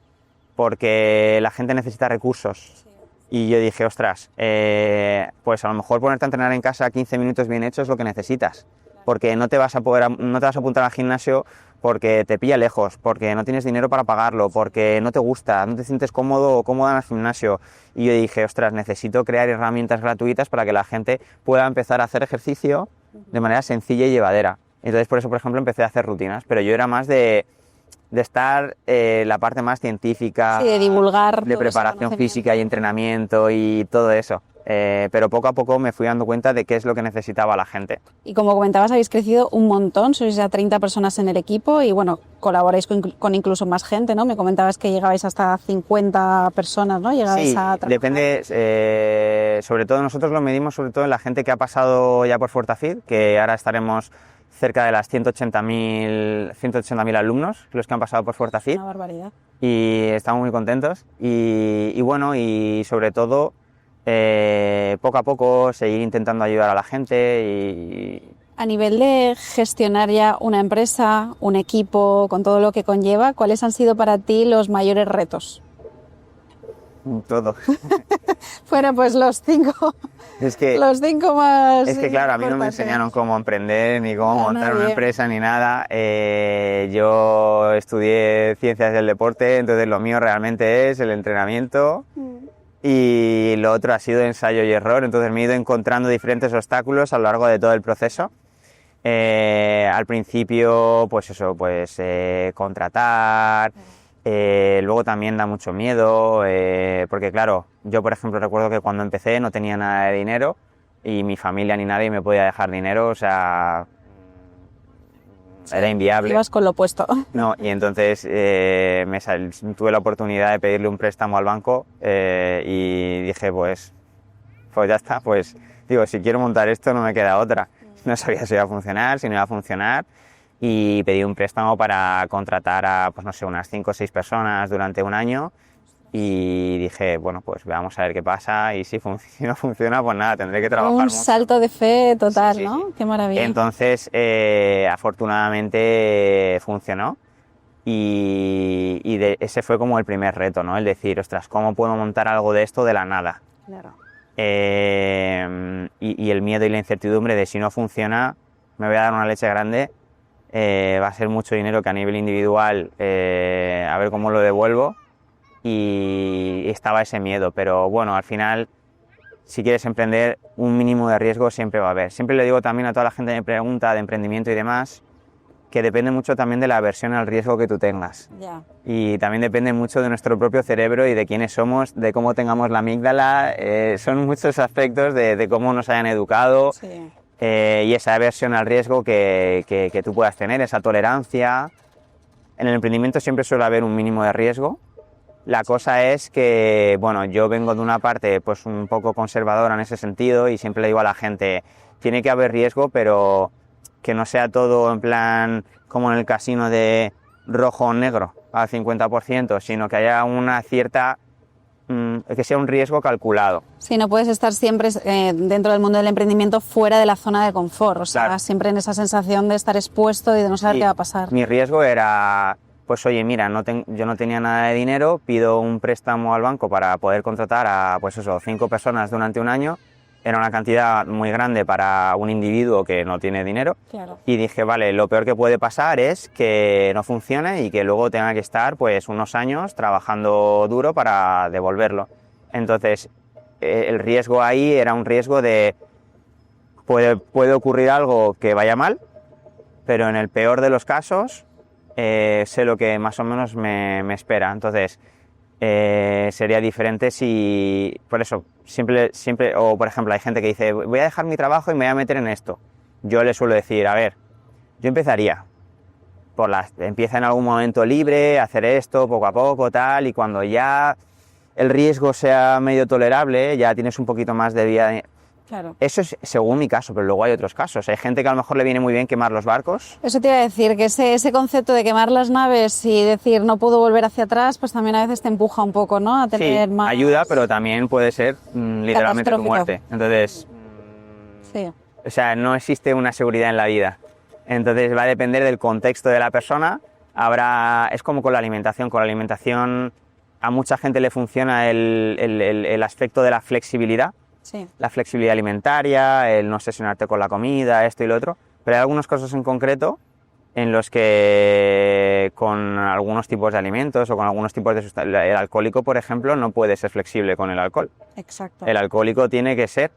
porque la gente necesita recursos. Y yo dije, ostras, pues a lo mejor ponerte a entrenar en casa 15 minutos bien hecho es lo que necesitas, porque no te vas a apuntar al gimnasio porque te pilla lejos, porque no tienes dinero para pagarlo, porque no te gusta, no te sientes cómodo o cómoda en el gimnasio. Y yo dije, ostras, necesito crear herramientas gratuitas para que la gente pueda empezar a hacer ejercicio de manera sencilla y llevadera. Entonces, por eso, por ejemplo, empecé a hacer rutinas, pero yo era más de estar la parte más científica, sí, de divulgar, de preparación física y entrenamiento y todo eso. Pero poco a poco me fui dando cuenta de qué es lo que necesitaba la gente. Y como comentabas, habéis crecido un montón, sois ya 30 personas en el equipo y bueno, colaboráis con incluso más gente, ¿no? Me comentabas que llegabais hasta 50 personas, ¿no? Llegabais sí, a trabajar. Depende, sobre todo nosotros lo medimos sobre todo en la gente que ha pasado ya por Fortafit, que ahora estaremos cerca de las 180.000 alumnos, los que han pasado por Fortafit. Una barbaridad. Y estamos muy contentos y bueno, y sobre todo poco a poco seguir intentando ayudar a la gente y... A nivel de gestionar ya una empresa, un equipo, con todo lo que conlleva, ¿cuáles han sido para ti los mayores retos? Todo. Bueno, pues los 5. Es que, los 5 más... Es que claro, a mí no me enseñaron cómo emprender, ni cómo montar una empresa, ni nada. Yo estudié ciencias del deporte, entonces lo mío realmente es el entrenamiento. Y lo otro ha sido ensayo y error, entonces me he ido encontrando diferentes obstáculos a lo largo de todo el proceso. Al principio, pues eso, contratar, luego también da mucho miedo, porque claro, yo por ejemplo recuerdo que cuando empecé no tenía nada de dinero y mi familia ni nadie me podía dejar dinero, o sea... Era inviable. Ibas con lo opuesto. No, y entonces tuve la oportunidad de pedirle un préstamo al banco y dije, pues ya está, pues digo, si quiero montar esto no me queda otra. No sabía si iba a funcionar, si no iba a funcionar y pedí un préstamo para contratar a, pues no sé, unas 5 o 6 personas durante un año y dije, bueno, pues vamos a ver qué pasa y si no funciona, pues nada, tendré que trabajar Un mucho. salto de fe total, Sí, sí, ¿no? sí. Qué maravilla. Entonces, afortunadamente funcionó y ese fue como el primer reto, ¿no? El decir, ostras, ¿cómo puedo montar algo de esto de la nada? Claro. Y el miedo y la incertidumbre de si no funciona, me voy a dar una leche grande, va a ser mucho dinero que a nivel individual, a ver cómo lo devuelvo. Y estaba ese miedo, pero bueno, al final, si quieres emprender, un mínimo de riesgo siempre va a haber. Siempre le digo también a toda la gente que me pregunta de emprendimiento y demás, que depende mucho también de la aversión al riesgo que tú tengas. Ya. Y también depende mucho de nuestro propio cerebro y de quiénes somos, de cómo tengamos la amígdala, son muchos aspectos de cómo nos hayan educado. Sí. Y esa aversión al riesgo que tú puedas tener, esa tolerancia. En el emprendimiento siempre suele haber un mínimo de riesgo. La cosa es que, bueno, yo vengo de una parte pues un poco conservadora en ese sentido y siempre le digo a la gente, tiene que haber riesgo, pero que no sea todo en plan como en el casino de rojo o negro al 50%, sino que haya una cierta, que sea un riesgo calculado. Sí, no puedes estar siempre dentro del mundo del emprendimiento fuera de la zona de confort, o sea, Claro. siempre en esa sensación de estar expuesto y de no saber qué va a pasar. Mi riesgo era, pues oye, mira, yo no tenía nada de dinero, pido un préstamo al banco para poder contratar a, pues eso, 5 personas durante un año. Era una cantidad muy grande para un individuo que no tiene dinero. Claro. Y dije, vale, lo peor que puede pasar es que no funcione y que luego tenga que estar pues unos años trabajando duro para devolverlo. Entonces, el riesgo ahí era un riesgo de puede ocurrir algo que vaya mal, pero en el peor de los casos sé lo que más o menos me espera. Entonces, sería diferente si, por eso, siempre, o por ejemplo, hay gente que dice, voy a dejar mi trabajo y me voy a meter en esto. Yo le suelo decir, a ver, yo empezaría, empieza en algún momento libre, hacer esto poco a poco, tal, y cuando ya el riesgo sea medio tolerable, ya tienes un poquito más de vida. Claro. Eso es según mi caso, pero luego hay otros casos. Hay gente que a lo mejor le viene muy bien quemar los barcos. Eso te iba a decir, que ese concepto de quemar las naves y decir no puedo volver hacia atrás, pues también a veces te empuja un poco, ¿no? A tener Sí, más... ayuda, pero también puede ser literalmente tu Catastrófico. muerte. Entonces, Sí, o sea, no existe una seguridad en la vida. Entonces va a depender del contexto de la persona. Es como con la alimentación. Con la alimentación a mucha gente le funciona el aspecto de la flexibilidad. sí. La flexibilidad alimentaria, el no obsesionarte con la comida, esto y lo otro. Pero hay algunos casos en concreto en los que con algunos tipos de alimentos o con algunos tipos de sustancias, el alcohólico, por ejemplo, no puede ser flexible con el alcohol. Exacto. El alcohólico tiene que ser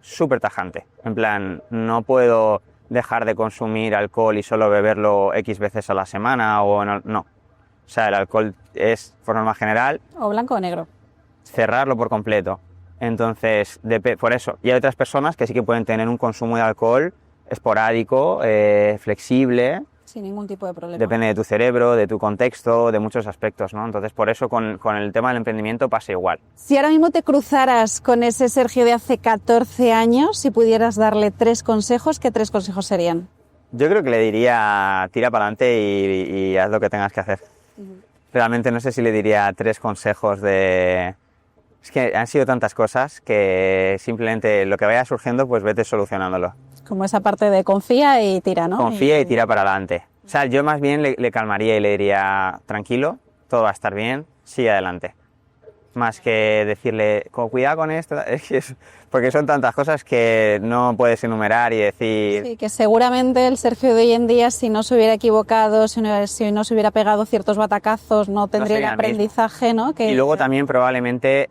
súper tajante. En plan, no puedo dejar de consumir alcohol y solo beberlo X veces a la semana o no. O sea, el alcohol es, por norma general, O blanco o negro. cerrarlo por completo. Entonces, por eso. Y hay otras personas que sí que pueden tener un consumo de alcohol esporádico, flexible, Sin ningún tipo de problema. depende de tu cerebro, de tu contexto, de muchos aspectos, ¿no? Entonces, por eso con el tema del emprendimiento pasa igual. Si ahora mismo te cruzaras con ese Sergio de hace 14 años, si pudieras darle 3 consejos, ¿qué 3 consejos serían? Yo creo que le diría, tira para adelante y haz lo que tengas que hacer. Realmente no sé si le diría 3 consejos de... Es que han sido tantas cosas que simplemente lo que vaya surgiendo, pues vete solucionándolo. Como esa parte de confía y tira, ¿no? Confía y tira para adelante. O sea, yo más bien le calmaría y le diría, tranquilo, todo va a estar bien, sigue adelante. Más que decirle, cuidado con esto, porque son tantas cosas que no puedes enumerar y decir... Sí, que seguramente el Sergio de hoy en día, si no se hubiera equivocado, si no se hubiera pegado ciertos batacazos, no tendría el sería el mismo. aprendizaje, ¿no? Y luego también probablemente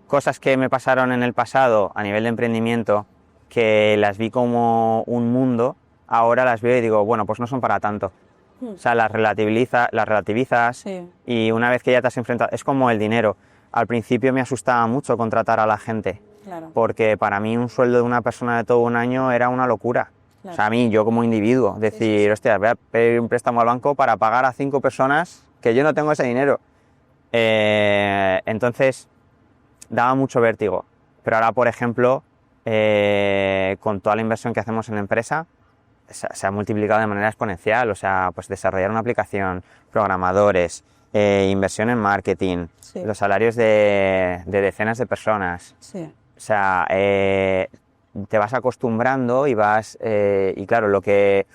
cosas que me pasaron en el pasado a nivel de emprendimiento, que las vi como un mundo, ahora las veo y digo, bueno, pues no son para tanto. O sea, las relativizas Sí. y una vez que ya te has enfrentado, es como el dinero. Al principio me asustaba mucho contratar a la gente, Claro. porque para mí un sueldo de una persona de todo un año era una locura. Claro. O sea, a mí, yo como individuo, decir, hostia, voy a pedir un préstamo al banco para pagar a 5 personas que yo no tengo ese dinero. Entonces, daba mucho vértigo. Pero ahora, por ejemplo, con toda la inversión que hacemos en la empresa, se ha multiplicado de manera exponencial. O sea, pues desarrollar una aplicación, programadores, inversión en marketing, Sí. los salarios de decenas de personas. Sí. O sea, te vas acostumbrando y vas... y claro, lo que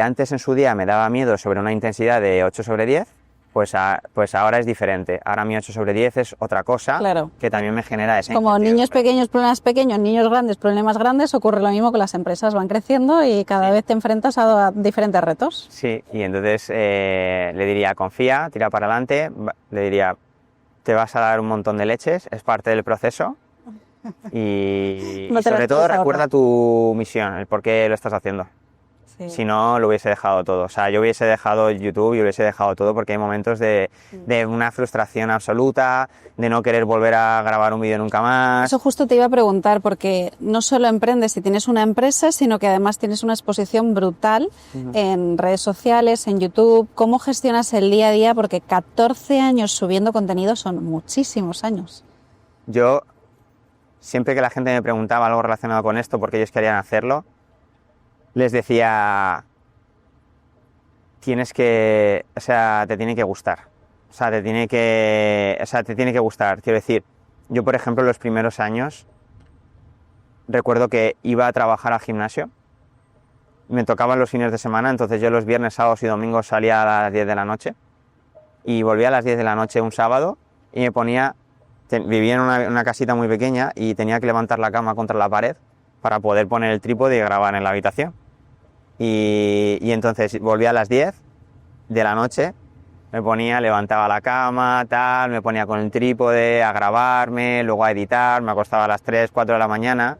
antes en su día me daba miedo sobre una intensidad de 8 sobre 10, pues ahora es diferente. Ahora mi 8 sobre 10 es otra cosa, Claro. que también me genera esa Como inquietud. niños pequeños, problemas pequeños, niños grandes, problemas grandes, ocurre lo mismo con las empresas, van creciendo y cada vez te enfrentas a diferentes retos. Sí, y entonces le diría, confía, tira para adelante, le diría, te vas a dar un montón de leches, es parte del proceso y No te sobre las todo puedes recuerda ahorrar. tu misión, el por qué lo estás haciendo. Sí. Si no, lo hubiese dejado todo. O sea, yo hubiese dejado YouTube y hubiese dejado todo porque hay momentos de una frustración absoluta, de no querer volver a grabar un vídeo nunca más. Eso justo te iba a preguntar, porque no solo emprendes si tienes una empresa, sino que además tienes una exposición brutal en redes sociales, en YouTube. ¿Cómo gestionas el día a día? Porque 14 años subiendo contenido son muchísimos años. Yo, siempre que la gente me preguntaba algo relacionado con esto, porque ellos querían hacerlo, les decía, te tiene que gustar. O sea, te tiene que gustar. Quiero decir, yo, por ejemplo, los primeros años, recuerdo que iba a trabajar al gimnasio, me tocaban los fines de semana, entonces yo los viernes, sábados y domingos salía a las 10 de la noche y volvía a las 10 de la noche un sábado y me ponía, vivía en una casita muy pequeña y tenía que levantar la cama contra la pared para poder poner el trípode y grabar en la habitación. Y entonces volvía a las 10 de la noche, levantaba la cama, me ponía con el trípode a grabarme, luego a editar, me acostaba a las 3, 4 de la mañana.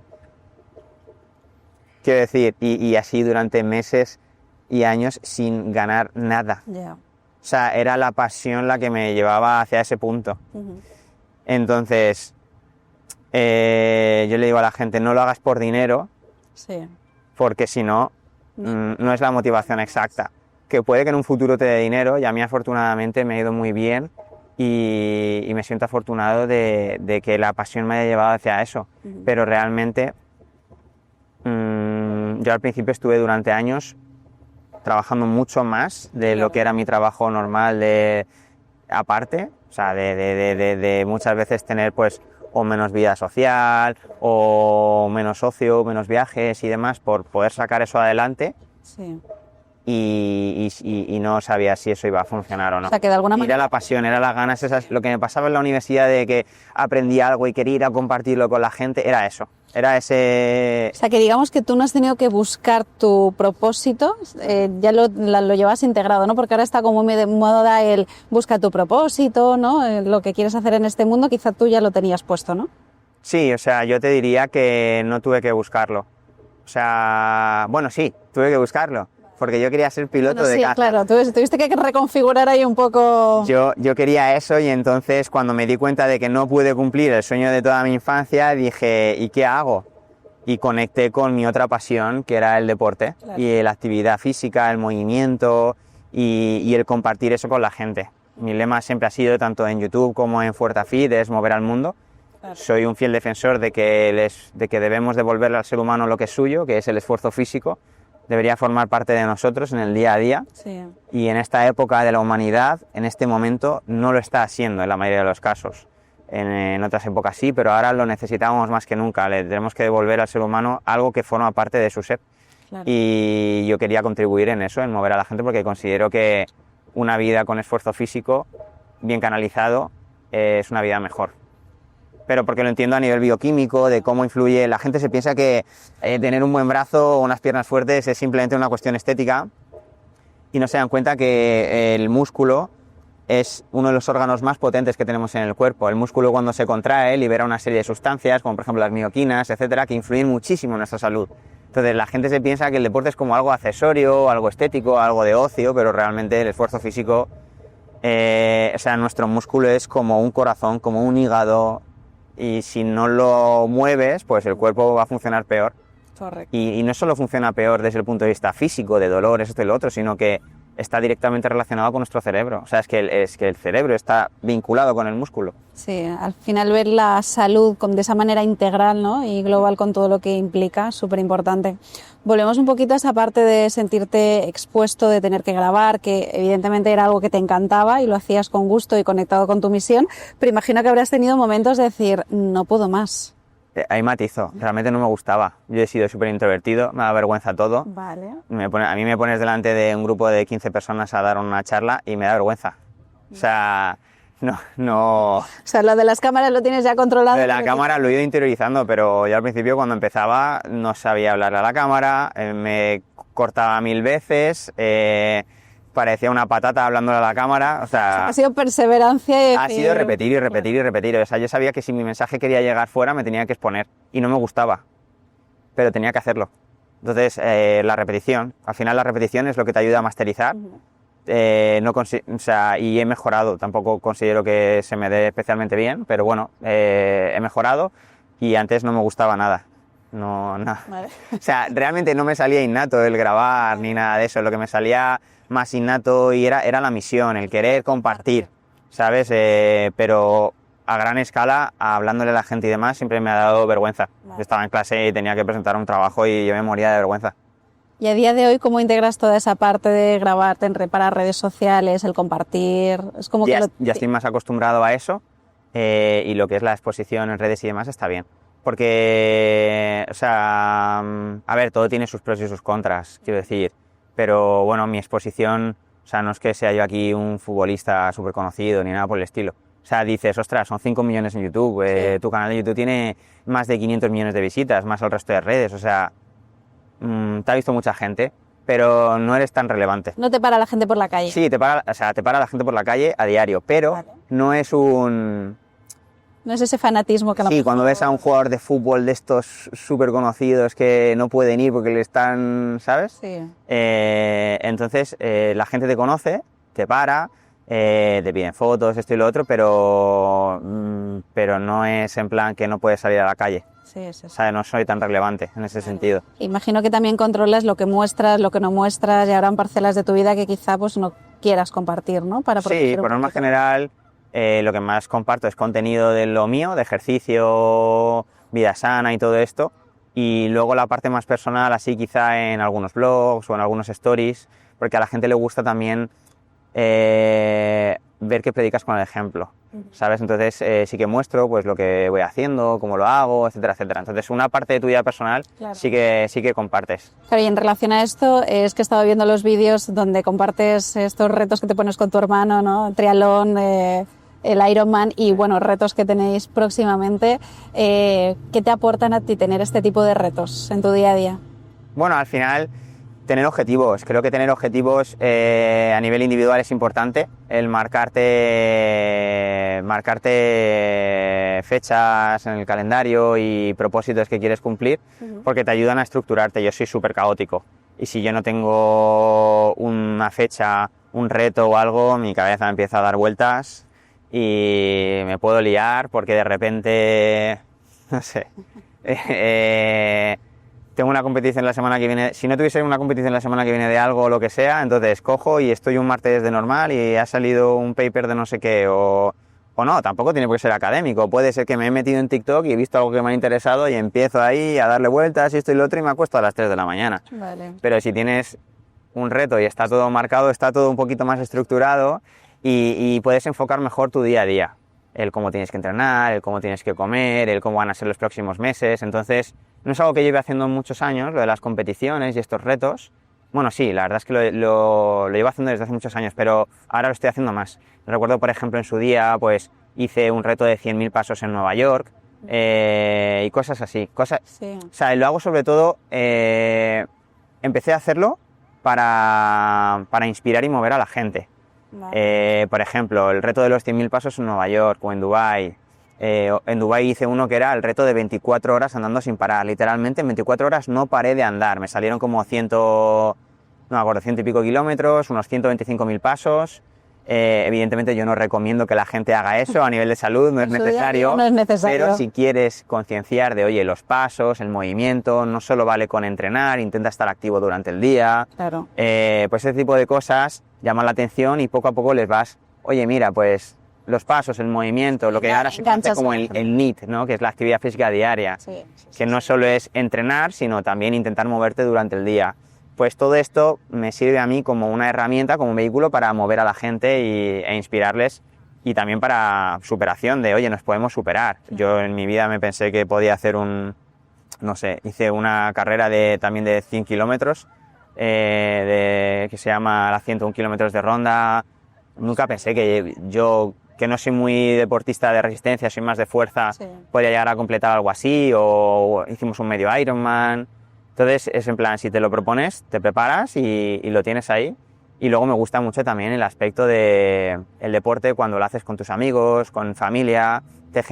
Quiero decir, y así durante meses y años sin ganar nada. Yeah. O sea, era la pasión la que me llevaba hacia ese punto. Entonces, yo le digo a la gente, no lo hagas por dinero, Sí. porque si no, no es la motivación exacta. que puede que en un futuro te dé dinero, y a mí afortunadamente me ha ido muy bien y me siento afortunado de que la pasión me haya llevado hacia eso. Pero realmente yo al principio estuve durante años trabajando mucho más de lo que era mi trabajo normal aparte, o sea, de muchas veces tener pues o menos vida social o menos ocio, menos viajes y demás por poder sacar eso adelante. Sí. Y no sabía si eso iba a funcionar o no. O sea, que de alguna manera... Era la pasión, era las ganas, lo que me pasaba en la universidad de que aprendí algo y quería ir a compartirlo con la gente, era eso, era ese... O sea, que digamos que tú no has tenido que buscar tu propósito, ya lo llevas integrado, ¿no? Porque ahora está como muy de moda el busca tu propósito, ¿no? Lo que quieres hacer en este mundo, quizá tú ya lo tenías puesto, ¿no? Sí, o sea, yo te diría que no tuve que buscarlo. O sea, bueno, sí, tuve que buscarlo. Porque yo quería ser piloto de caza. Claro, tuviste que reconfigurar ahí un poco... Yo quería eso y entonces cuando me di cuenta de que no pude cumplir el sueño de toda mi infancia, dije, ¿y qué hago? Y conecté con mi otra pasión, que era el deporte, claro, y la actividad física, el movimiento y el compartir eso con la gente. Mi lema siempre ha sido, tanto en YouTube como en Fuertafit, es mover al mundo. Claro. Soy un fiel defensor de que debemos devolverle al ser humano lo que es suyo, que es el esfuerzo físico. Debería formar parte de nosotros en el día a día. Sí. Y en esta época de la humanidad, en este momento, no lo está haciendo en la mayoría de los casos. En otras épocas sí, pero ahora lo necesitamos más que nunca. Le tenemos que devolver al ser humano algo que forma parte de su ser. Claro. Y yo quería contribuir en eso, en mover a la gente, porque considero que una vida con esfuerzo físico, bien canalizado, es una vida mejor. Pero porque lo entiendo a nivel bioquímico, de cómo influye. La gente se piensa que tener un buen brazo o unas piernas fuertes es simplemente una cuestión estética y no se dan cuenta que el músculo es uno de los órganos más potentes que tenemos en el cuerpo. El músculo, cuando se contrae, libera una serie de sustancias, como por ejemplo las mioquinas, etcétera, que influyen muchísimo en nuestra salud. Entonces la gente se piensa que el deporte es como algo accesorio, algo estético, algo de ocio, pero realmente el esfuerzo físico, o sea, nuestro músculo es como un corazón, como un hígado. Y si no lo mueves, pues el cuerpo va a funcionar peor. Correcto. Y no solo funciona peor desde el punto de vista físico, de dolores, esto y lo otro, sino que está directamente relacionado con nuestro cerebro. O sea, es que el cerebro está vinculado con el músculo. Sí, al final ver la salud de esa manera integral, ¿no? Y global con todo lo que implica, súper importante. Volvemos un poquito a esa parte de sentirte expuesto, de tener que grabar, que evidentemente era algo que te encantaba y lo hacías con gusto y conectado con tu misión, pero imagino que habrás tenido momentos de decir, no puedo más. Hay matizo, realmente no me gustaba. Yo he sido súper introvertido, me da vergüenza todo. Vale. A mí me pones delante de un grupo de 15 personas a dar una charla y me da vergüenza. O sea, no... O sea, lo de las cámaras lo tienes ya controlado. Lo de la cámara lo he ido interiorizando, pero yo al principio cuando empezaba no sabía hablarle a la cámara, me cortaba 1000 veces, parecía una patata hablándole a la cámara, o sea... Ha sido perseverancia y... Ha sido repetir y repetir y repetir, o sea, yo sabía que si mi mensaje quería llegar fuera me tenía que exponer y no me gustaba, pero tenía que hacerlo. Entonces, la repetición, al final la repetición es lo que te ayuda a masterizar. O sea, y he mejorado, tampoco considero que se me dé especialmente bien, pero bueno, he mejorado y antes no me gustaba nada. No, nada. Vale. O sea, realmente no me salía innato el grabar ni nada de eso, lo que me salía más innato y era la misión, el querer compartir, ¿sabes? Pero a gran escala, hablándole a la gente y demás, siempre me ha dado vergüenza. Vale. Yo estaba en clase y tenía que presentar un trabajo y yo me moría de vergüenza. Y a día de hoy, ¿cómo integras toda esa parte de grabarte para redes sociales, el compartir? Es como ya estoy más acostumbrado a eso y lo que es la exposición en redes y demás está bien. Porque, o sea, a ver, todo tiene sus pros y sus contras, quiero decir. Pero bueno, mi exposición, o sea, no es que sea yo aquí un futbolista súper conocido ni nada por el estilo. O sea, dices, ostras, son 5 millones en YouTube, sí. Tu canal de YouTube tiene más de 500 millones de visitas, más el resto de redes, o sea, te ha visto mucha gente, pero no eres tan relevante. No te para la gente por la calle. Sí, te para la gente por la calle a diario, pero vale. No es un... No es ese fanatismo que... Sí, cuando ves a un jugador de fútbol de estos súper conocidos que no pueden ir porque le están, ¿sabes? Sí. Entonces la gente te conoce, te para, te piden fotos, esto y lo otro, pero no es en plan que no puedes salir a la calle. Sí, sí. O sea, no soy tan relevante en ese sentido. Imagino que también controlas lo que muestras, lo que no muestras, y habrán parcelas de tu vida que quizá pues no quieras compartir, ¿no? Para Sí, proteger un por norma poquito. general, lo que más comparto es contenido de lo mío, de ejercicio, vida sana y todo esto. Y luego la parte más personal, así quizá en algunos blogs o en algunos stories, porque a la gente le gusta también ver que predicas con el ejemplo, ¿sabes? Entonces sí que muestro pues lo que voy haciendo, cómo lo hago, etcétera, etcétera. Entonces una parte de tu vida personal Claro. sí que compartes. Claro, y en relación a esto, es que he estado viendo los vídeos donde compartes estos retos que te pones con tu hermano, ¿no? Triatlón, el Ironman y, bueno, retos que tenéis próximamente. ¿Qué te aportan a ti tener este tipo de retos en tu día a día? Bueno, al final, tener objetivos. Creo que tener objetivos a nivel individual es importante. El marcarte fechas en el calendario y propósitos que quieres cumplir, porque te ayudan a estructurarte. Yo soy súper caótico y si yo no tengo una fecha, un reto o algo, mi cabeza empieza a dar vueltas y me puedo liar porque de repente, no sé, tengo una competición la semana que viene. Si no tuviese una competición la semana que viene de algo o lo que sea, entonces cojo y estoy un martes de normal y ha salido un paper de no sé qué o no, tampoco tiene por qué ser académico. Puede ser que me he metido en TikTok y he visto algo que me ha interesado y empiezo ahí a darle vueltas y esto y lo otro y me acuesto a las 3 de la mañana. Vale. Pero si tienes un reto y está todo marcado, está todo un poquito más estructurado y puedes enfocar mejor tu día a día. El cómo tienes que entrenar, el cómo tienes que comer, el cómo van a ser los próximos meses. Entonces, no es algo que lleve haciendo muchos años, lo de las competiciones y estos retos. Bueno, sí, la verdad es que lo llevo haciendo desde hace muchos años, pero ahora lo estoy haciendo más. Recuerdo, por ejemplo, en su día, pues hice un reto de 100.000 pasos en Nueva York y cosas así. Sí. O sea, lo hago sobre todo, empecé a hacerlo para inspirar y mover a la gente. Vale. Por ejemplo, el reto de los 100.000 pasos en Nueva York o en Dubái. En Dubái hice uno que era el reto de 24 horas andando sin parar. Literalmente en 24 horas no paré de andar. Me salieron como 100 y pico kilómetros, unos 125.000 pasos. Evidentemente yo no recomiendo que la gente haga eso a nivel de salud, no es necesario. No es necesario. Pero si quieres concienciar de, oye, los pasos, el movimiento, no solo vale con entrenar, intenta estar activo durante el día. Claro. Pues ese tipo de cosas llaman la atención y poco a poco les vas, oye, mira, pues los pasos, el movimiento, lo que ahora se conoce como el NEAT, ¿no? Que es la actividad física diaria, que no solo es entrenar, sino también intentar moverte durante el día. Pues todo esto me sirve a mí como una herramienta, como un vehículo para mover a la gente e inspirarles y también para superación de, oye, nos podemos superar. Yo en mi vida me pensé que podía hacer hice una carrera también de 100 kilómetros, que se llama la 101 kilómetros de ronda. Nunca pensé que yo, que no soy muy deportista de resistencia, soy más de fuerza, podía llegar a completar algo así, o hicimos un medio Ironman. Entonces es en plan, si te lo propones, te preparas y lo tienes ahí. Y luego me gusta mucho también el aspecto de el deporte cuando lo haces con tus amigos, con familia, te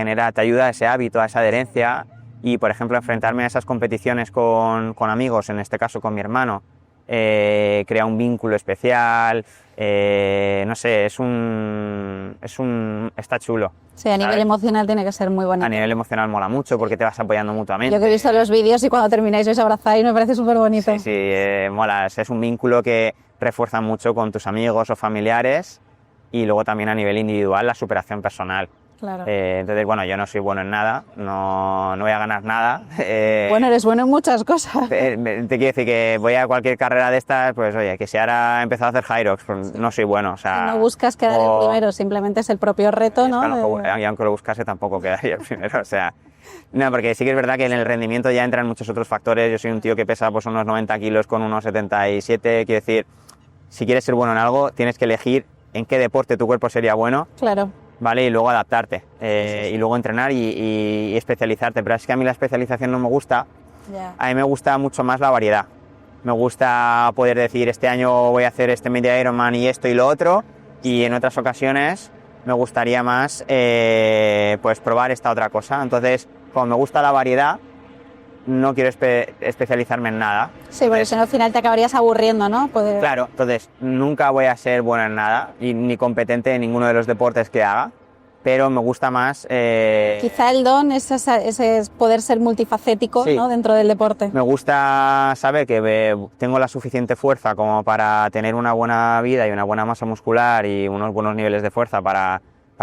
ayuda a ese hábito, a esa adherencia. Y por ejemplo, enfrentarme a esas competiciones con amigos, en este caso con mi hermano, crea un vínculo especial, no sé, está chulo. Sí, a nivel emocional tiene que ser muy bonito. A nivel emocional mola mucho porque te vas apoyando mutuamente. Yo que he visto los vídeos y cuando termináis os abrazáis, me parece súper bonito. Sí, mola, es un vínculo que refuerza mucho con tus amigos o familiares y luego también a nivel individual la superación personal. Claro. Entonces, bueno, yo no soy bueno en nada, no voy a ganar nada. Bueno, eres bueno en muchas cosas. Te quiero decir que voy a cualquier carrera de estas, pues oye, que si ahora he empezado a hacer Hyrox, pues no soy bueno. O sea, no buscas quedar el primero, simplemente es el propio reto, ¿no? Y aunque lo buscase tampoco quedaría el primero, o sea... No, porque sí que es verdad que en el rendimiento ya entran muchos otros factores. Yo soy un tío que pesa pues unos 90 kilos con unos 77, quiero decir, si quieres ser bueno en algo, tienes que elegir en qué deporte tu cuerpo sería bueno. Claro. ¿Vale? Y luego adaptarte, y luego entrenar y especializarte. Pero es que a mí la especialización no me gusta, a mí me gusta mucho más la variedad. Me gusta poder decir, este año voy a hacer este medio Ironman y esto y lo otro, y en otras ocasiones me gustaría más pues probar esta otra cosa. Entonces, como me gusta la variedad, no quiero especializarme en nada. Sí, porque si no al final te acabarías aburriendo, ¿no? Claro, entonces nunca voy a ser bueno en nada y ni competente en ninguno de los deportes que haga. pero me gusta más... Quizá el don es ese poder ser multifacético, sí, ¿no? Dentro del deporte. Me gusta saber que tengo la suficiente fuerza como para tener una buena vida y una buena masa muscular y unos buenos niveles de fuerza para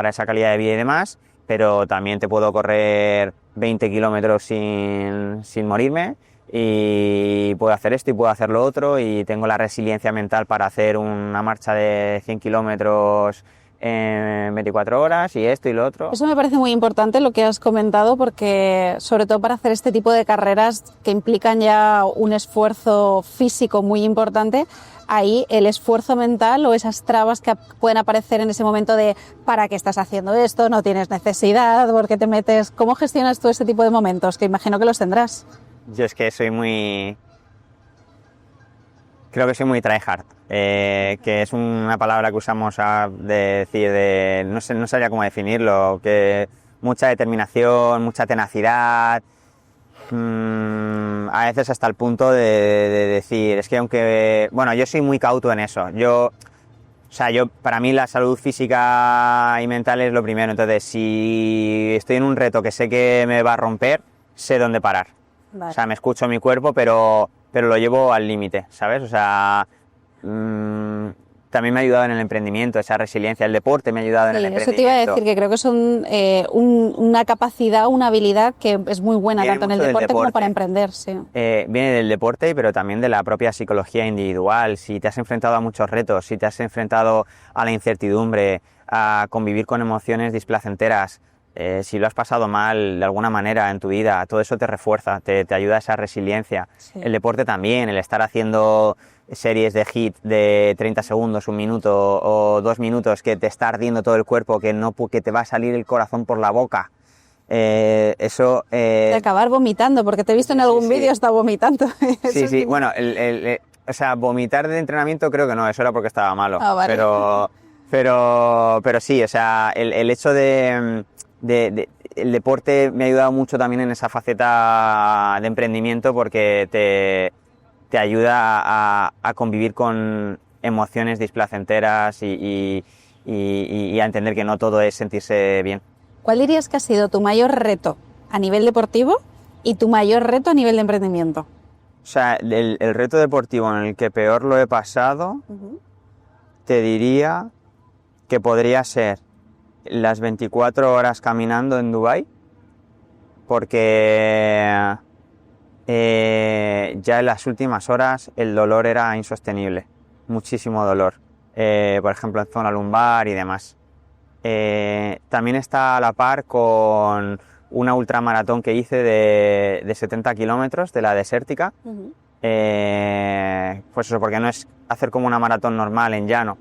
esa calidad de vida y demás, pero también te puedo correr 20 kilómetros sin morirme, y puedo hacer esto y puedo hacer lo otro, y tengo la resiliencia mental para hacer una marcha de 100 kilómetros en 24 horas y esto y lo otro. Eso me parece muy importante lo que has comentado, porque sobre todo para hacer este tipo de carreras que implican ya un esfuerzo físico muy importante, ahí el esfuerzo mental o esas trabas que pueden aparecer en ese momento de ¿para qué estás haciendo esto? No tienes necesidad, ¿por qué te metes? ¿Cómo gestionas tú este tipo de momentos? Que imagino que los tendrás. Yo es que creo que soy muy tryhard, que es una palabra que usamos de decir, no sé, no sabría cómo definirlo, que mucha determinación, mucha tenacidad, a veces hasta el punto de decir, es que aunque, bueno, yo soy muy cauto en eso, para mí la salud física y mental es lo primero, entonces si estoy en un reto que sé que me va a romper, sé dónde parar. Vale. O sea, me escucho mi cuerpo, pero lo llevo al límite, ¿sabes? O sea, también me ha ayudado en el emprendimiento, esa resiliencia. El deporte me ha ayudado en el emprendimiento. Eso te iba a decir, que creo que son una capacidad, una habilidad que es muy buena, viene tanto en el deporte como para emprender. Sí. Viene del deporte, pero también de la propia psicología individual. Si te has enfrentado a muchos retos, si te has enfrentado a la incertidumbre, a convivir con emociones displacenteras, si lo has pasado mal de alguna manera en tu vida, todo eso te refuerza, te ayuda a esa resiliencia. Sí. El deporte también, el estar haciendo series de HIIT de 30 segundos, 1 minuto o 2 minutos, que te está ardiendo todo el cuerpo, que te va a salir el corazón por la boca. Eso... De acabar vomitando, porque te he visto en algún vídeo hasta vomitando. Sí. Bueno, o sea, vomitar de entrenamiento creo que no, eso era porque estaba malo. Ah, vale. Pero sí, o sea, el hecho el deporte me ha ayudado mucho también en esa faceta de emprendimiento, porque te ayuda a convivir con emociones displacenteras y a entender que no todo es sentirse bien. ¿Cuál dirías que ha sido tu mayor reto a nivel deportivo y tu mayor reto a nivel de emprendimiento? O sea, el reto deportivo en el que peor lo he pasado, te diría que podría ser las 24 horas caminando en Dubái, porque ya en las últimas horas el dolor era insostenible, muchísimo dolor, por ejemplo en zona lumbar y demás. También está a la par con una ultramaratón que hice de 70 kilómetros de la desértica, pues eso, porque no es hacer como una maratón normal en llano.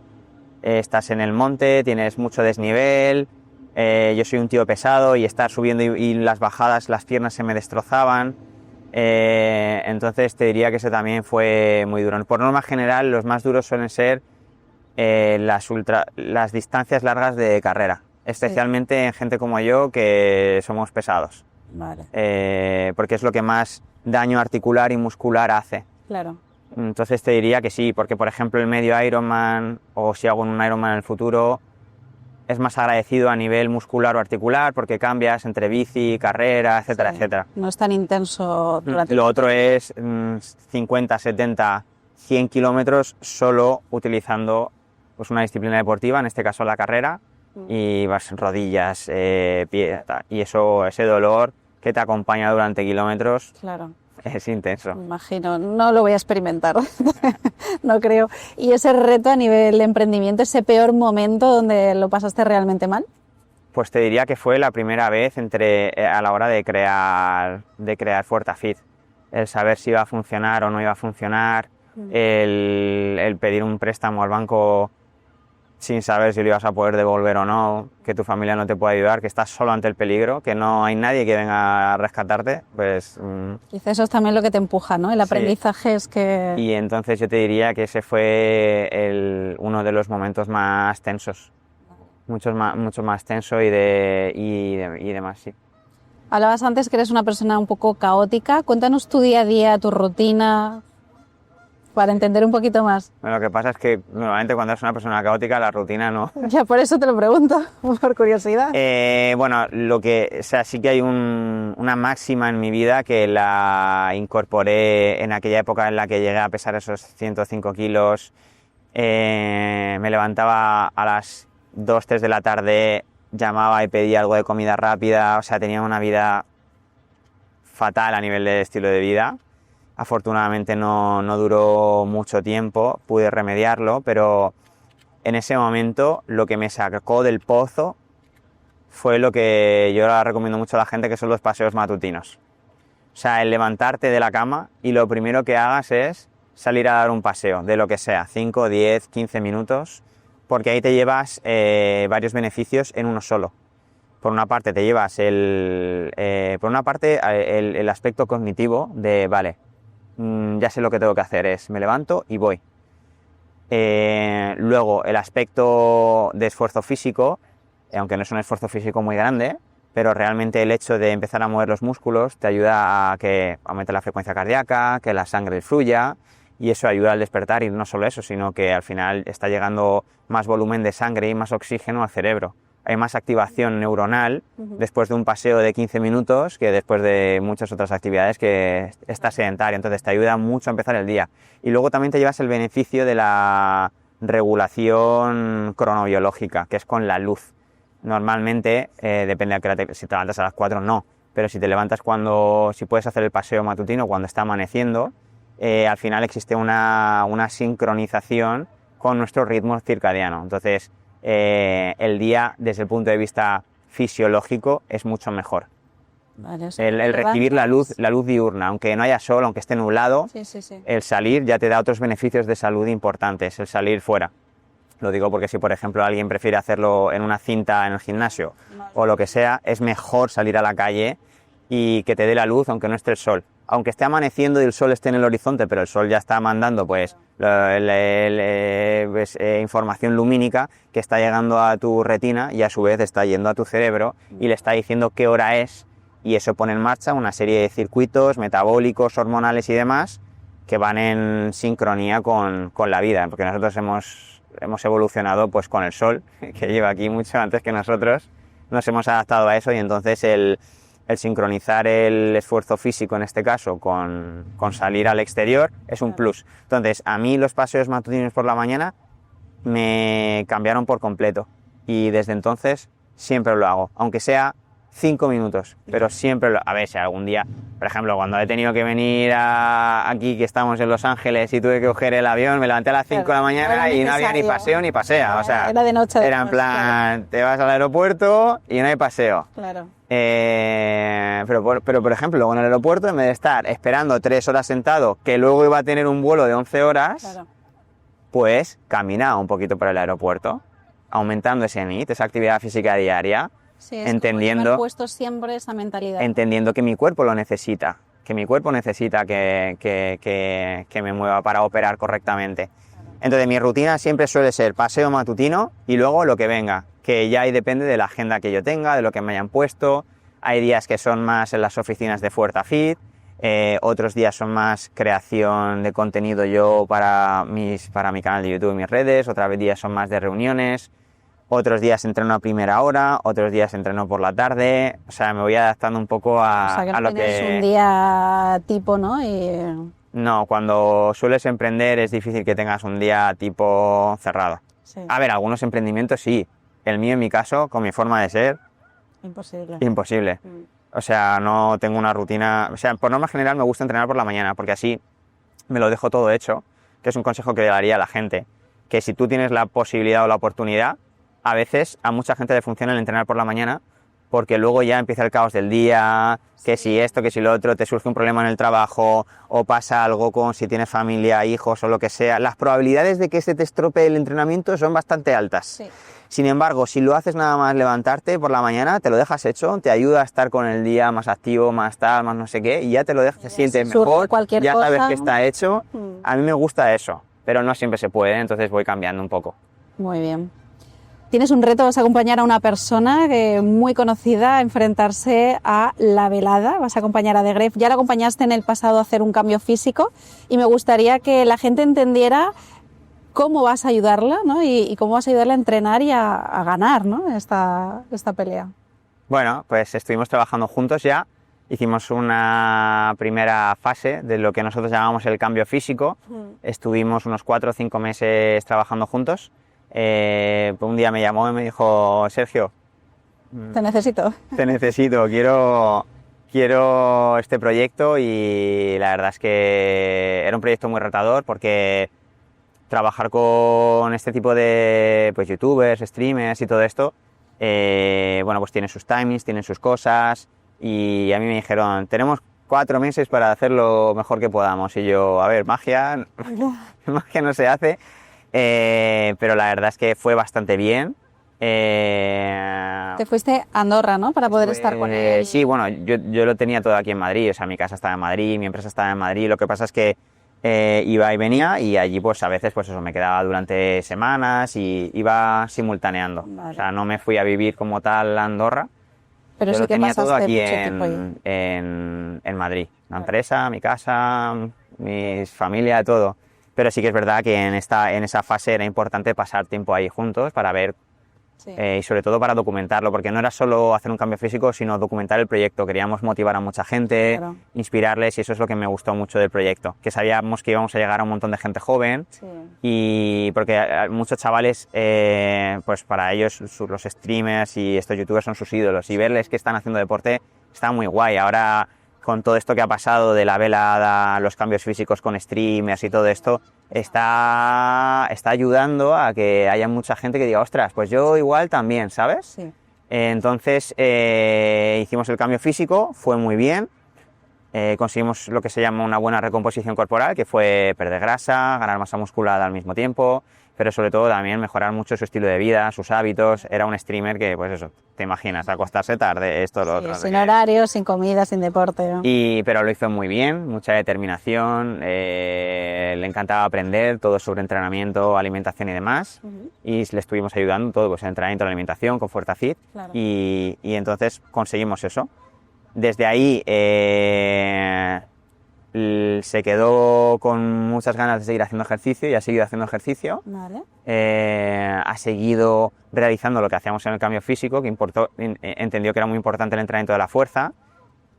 Estás en el monte, tienes mucho desnivel, yo soy un tío pesado y estar subiendo y las bajadas, las piernas se me destrozaban, entonces te diría que eso también fue muy duro. Por norma general, los más duros suelen ser las distancias largas de carrera, especialmente en gente como yo, que somos pesados. Vale. Porque es lo que más daño articular y muscular hace. Claro. Entonces te diría que sí, porque por ejemplo el medio Ironman, o si hago un Ironman en el futuro, es más agradecido a nivel muscular o articular, porque cambias entre bici, carrera, etcétera, etcétera. No es tan intenso durante... Lo otro es 50, 70, 100 kilómetros solo utilizando pues una disciplina deportiva, en este caso la carrera, y vas rodillas, pie, y ese dolor que te acompaña durante kilómetros. Claro. Es intenso. Me imagino, no lo voy a experimentar, no creo. ¿Y ese reto a nivel de emprendimiento, ese peor momento donde lo pasaste realmente mal? Pues te diría que fue la primera vez a la hora de crear Fuertafit. El saber si iba a funcionar o no iba a funcionar, el pedir un préstamo al banco sin saber si lo ibas a poder devolver o no, que tu familia no te puede ayudar, que estás solo ante el peligro, que no hay nadie que venga a rescatarte, pues... Quizá eso es también lo que te empuja, ¿no? El aprendizaje es que... Y entonces yo te diría que ese fue uno de los momentos más tensos, mucho más tenso y demás, sí. Hablabas antes que eres una persona un poco caótica. Cuéntanos tu día a día, tu rutina. para entender un poquito más. Bueno, lo que pasa es que normalmente cuando eres una persona caótica la rutina no. Ya por eso te lo pregunto, por curiosidad. Bueno, sí que hay una máxima en mi vida que la incorporé en aquella época en la que llegué a pesar esos 105 kilos. Me levantaba a las 2, 3 de la tarde, llamaba y pedía algo de comida rápida, o sea, tenía una vida fatal a nivel de estilo de vida. Afortunadamente no duró mucho tiempo, pude remediarlo, pero en ese momento lo que me sacó del pozo fue lo que yo ahora recomiendo mucho a la gente, que son los paseos matutinos. O sea, el levantarte de la cama y lo primero que hagas es salir a dar un paseo, de lo que sea, 5, 10, 15 minutos, porque ahí te llevas varios beneficios en uno solo. Por una parte te llevas el aspecto cognitivo de, vale, ya sé lo que tengo que hacer, me levanto y voy. Luego el aspecto de esfuerzo físico, aunque no es un esfuerzo físico muy grande, pero realmente el hecho de empezar a mover los músculos te ayuda a que aumente la frecuencia cardíaca, que la sangre fluya, y eso ayuda al despertar, y no solo eso, sino que al final está llegando más volumen de sangre y más oxígeno al cerebro. Hay más activación neuronal después de un paseo de 15 minutos que después de muchas otras actividades que está sedentario. Entonces te ayuda mucho a empezar el día. Y luego también te llevas el beneficio de la regulación cronobiológica, que es con la luz. Normalmente, depende de qué hora si te levantas a las 4 no, pero si te levantas si puedes hacer el paseo matutino cuando está amaneciendo, al final existe una sincronización con nuestro ritmo circadiano. Entonces, el día desde el punto de vista fisiológico es mucho mejor. Vale, o sea, el recibir la luz diurna, aunque no haya sol, aunque esté nublado, sí. el salir ya te da otros beneficios de salud importantes, el salir fuera. Lo digo porque si por ejemplo alguien prefiere hacerlo en una cinta en el gimnasio o lo que sea, es mejor salir a la calle y que te dé la luz aunque no esté el sol. Aunque esté amaneciendo y el sol esté en el horizonte, pero el sol ya está mandando información lumínica que está llegando a tu retina y a su vez está yendo a tu cerebro y le está diciendo qué hora es, y eso pone en marcha una serie de circuitos metabólicos, hormonales y demás que van en sincronía con la vida, porque nosotros hemos evolucionado pues con el sol, que lleva aquí mucho antes que nosotros, nos hemos adaptado a eso, y entonces el sincronizar el esfuerzo físico en este caso con salir al exterior es un plus. Entonces a mí los paseos matutinos por la mañana me cambiaron por completo y desde entonces siempre lo hago, aunque sea 5 minutos, pero siempre a ver si algún día, por ejemplo, cuando he tenido que venir aquí, que estamos en Los Ángeles, y tuve que coger el avión, me levanté a las 5 de la mañana y no había ni paseo ni pasea, o sea, era de noche. Era en plan, te vas al aeropuerto y no hay paseo. Claro. Pero por ejemplo, luego en el aeropuerto, en vez de estar esperando 3 horas sentado, que luego iba a tener un vuelo de 11 horas, pues camina un poquito por el aeropuerto, aumentando ese NEAT, esa actividad física diaria. Sí, es entendiendo, como puesto siempre esa mentalidad. Entendiendo que mi cuerpo lo necesita, que me mueva para operar correctamente. Entonces mi rutina siempre suele ser paseo matutino y luego lo que venga, que ya ahí depende de la agenda que yo tenga, de lo que me hayan puesto. Hay días que son más en las oficinas de Fuerza Fit, otros días son más creación de contenido yo para mi canal de YouTube y mis redes, otros días son más de reuniones. Otros días entreno a primera hora, otros días entreno por la tarde, o sea, me voy adaptando un poco a lo que... un día tipo, ¿no? No, cuando sueles emprender es difícil que tengas un día tipo cerrado. Sí. A ver, algunos emprendimientos sí, el mío en mi caso, con mi forma de ser... Imposible. O sea, no tengo una rutina... O sea, por norma general me gusta entrenar por la mañana, porque así me lo dejo todo hecho, que es un consejo que le daría a la gente, que si tú tienes la posibilidad o la oportunidad, a veces a mucha gente le funciona el entrenar por la mañana porque luego ya empieza el caos del día, que si esto, que si lo otro, te surge un problema en el trabajo o pasa algo con si tienes familia, hijos o lo que sea. Las probabilidades de que se te estropee el entrenamiento son bastante altas. Sí. Sin embargo, si lo haces nada más levantarte por la mañana, te lo dejas hecho, te ayuda a estar con el día más activo, más tal, más no sé qué, y ya te lo dejas, te sientes mejor, ya sabes que está hecho. A mí me gusta eso, pero no siempre se puede, entonces voy cambiando un poco. Muy bien. tienes un reto, vas a acompañar a una persona muy conocida a enfrentarse a la velada, vas a acompañar a The Gref, ya la acompañaste en el pasado a hacer un cambio físico y me gustaría que la gente entendiera cómo vas a ayudarla, ¿no? y cómo vas a ayudarla a entrenar y a ganar, ¿no? esta pelea. Bueno, pues estuvimos trabajando juntos ya, hicimos una primera fase de lo que nosotros llamamos el cambio físico, estuvimos unos 4 o 5 meses trabajando juntos, un día me llamó y me dijo, Sergio, te necesito, quiero este proyecto, y la verdad es que era un proyecto muy retador porque trabajar con este tipo de pues, youtubers, streamers y todo esto, bueno, pues tiene sus timings, tiene sus cosas, y a mí me dijeron, tenemos 4 meses para hacer lo mejor que podamos, y yo, a ver, magia no se hace, pero la verdad es que fue bastante bien. Te fuiste a Andorra, ¿no? Para poder estar con él. Sí, bueno, yo lo tenía todo aquí en Madrid, o sea, mi casa estaba en Madrid, mi empresa estaba en Madrid, lo que pasa es que iba y venía, y allí pues a veces pues eso, me quedaba durante semanas y iba simultaneando. Vale. O sea, no me fui a vivir como tal a Andorra, pero yo sí lo que tenía todo aquí en Madrid. La empresa, mi casa, mi familia, todo. Pero sí que es verdad que en esa fase era importante pasar tiempo ahí juntos para ver, y sobre todo para documentarlo, porque no era solo hacer un cambio físico, sino documentar el proyecto. Queríamos motivar a mucha gente, inspirarles, y eso es lo que me gustó mucho del proyecto, que sabíamos que íbamos a llegar a un montón de gente joven, y porque muchos chavales, pues para ellos los streamers y estos youtubers son sus ídolos, y verles que están haciendo deporte está muy guay. Ahora, con todo esto que ha pasado de la velada, los cambios físicos con streamers y todo esto, está ayudando a que haya mucha gente que diga, ostras, pues yo igual también, ¿sabes? Sí. Entonces hicimos el cambio físico, fue muy bien, conseguimos lo que se llama una buena recomposición corporal, que fue perder grasa, ganar masa muscular al mismo tiempo, pero sobre todo también mejorar mucho su estilo de vida, sus hábitos. Era un streamer que, pues eso, te imaginas, acostarse tarde, esto, lo otro. Sin horario, sin comida, sin deporte, ¿no? Pero lo hizo muy bien, mucha determinación, le encantaba aprender todo sobre entrenamiento, alimentación y demás, y le estuvimos ayudando todo, pues entrenamiento, alimentación, con Fuerza Fit, y entonces conseguimos eso. Desde ahí se quedó con muchas ganas de seguir haciendo ejercicio, y ha seguido haciendo ejercicio. Vale. Ha seguido realizando lo que hacíamos en el cambio físico, que entendió que era muy importante el entrenamiento de la fuerza,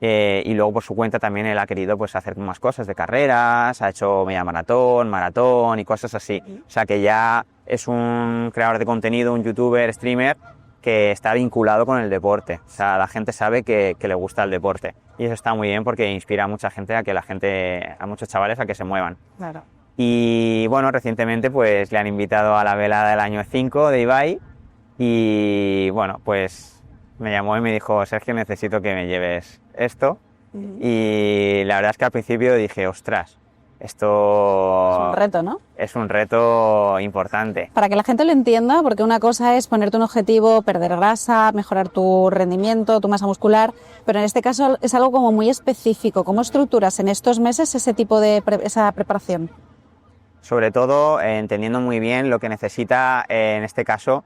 y luego por su cuenta también él ha querido pues hacer más cosas de carreras, ha hecho media maratón y cosas así. O sea que ya es un creador de contenido, un youtuber, streamer, que está vinculado con el deporte. O sea, la gente sabe que le gusta el deporte, y eso está muy bien porque inspira a mucha gente, a muchos chavales a que se muevan. Claro. Y bueno, recientemente pues le han invitado a la velada del año 5 de Ibai, y bueno, pues me llamó y me dijo, Sergio, necesito que me lleves esto. Y la verdad es que al principio dije, ostras, esto es un reto, ¿no? Es un reto importante. Para que la gente lo entienda, porque una cosa es ponerte un objetivo, perder grasa, mejorar tu rendimiento, tu masa muscular, pero en este caso es algo como muy específico. ¿Cómo estructuras en estos meses ese tipo de esa preparación? Sobre todo entendiendo muy bien lo que necesita, en este caso,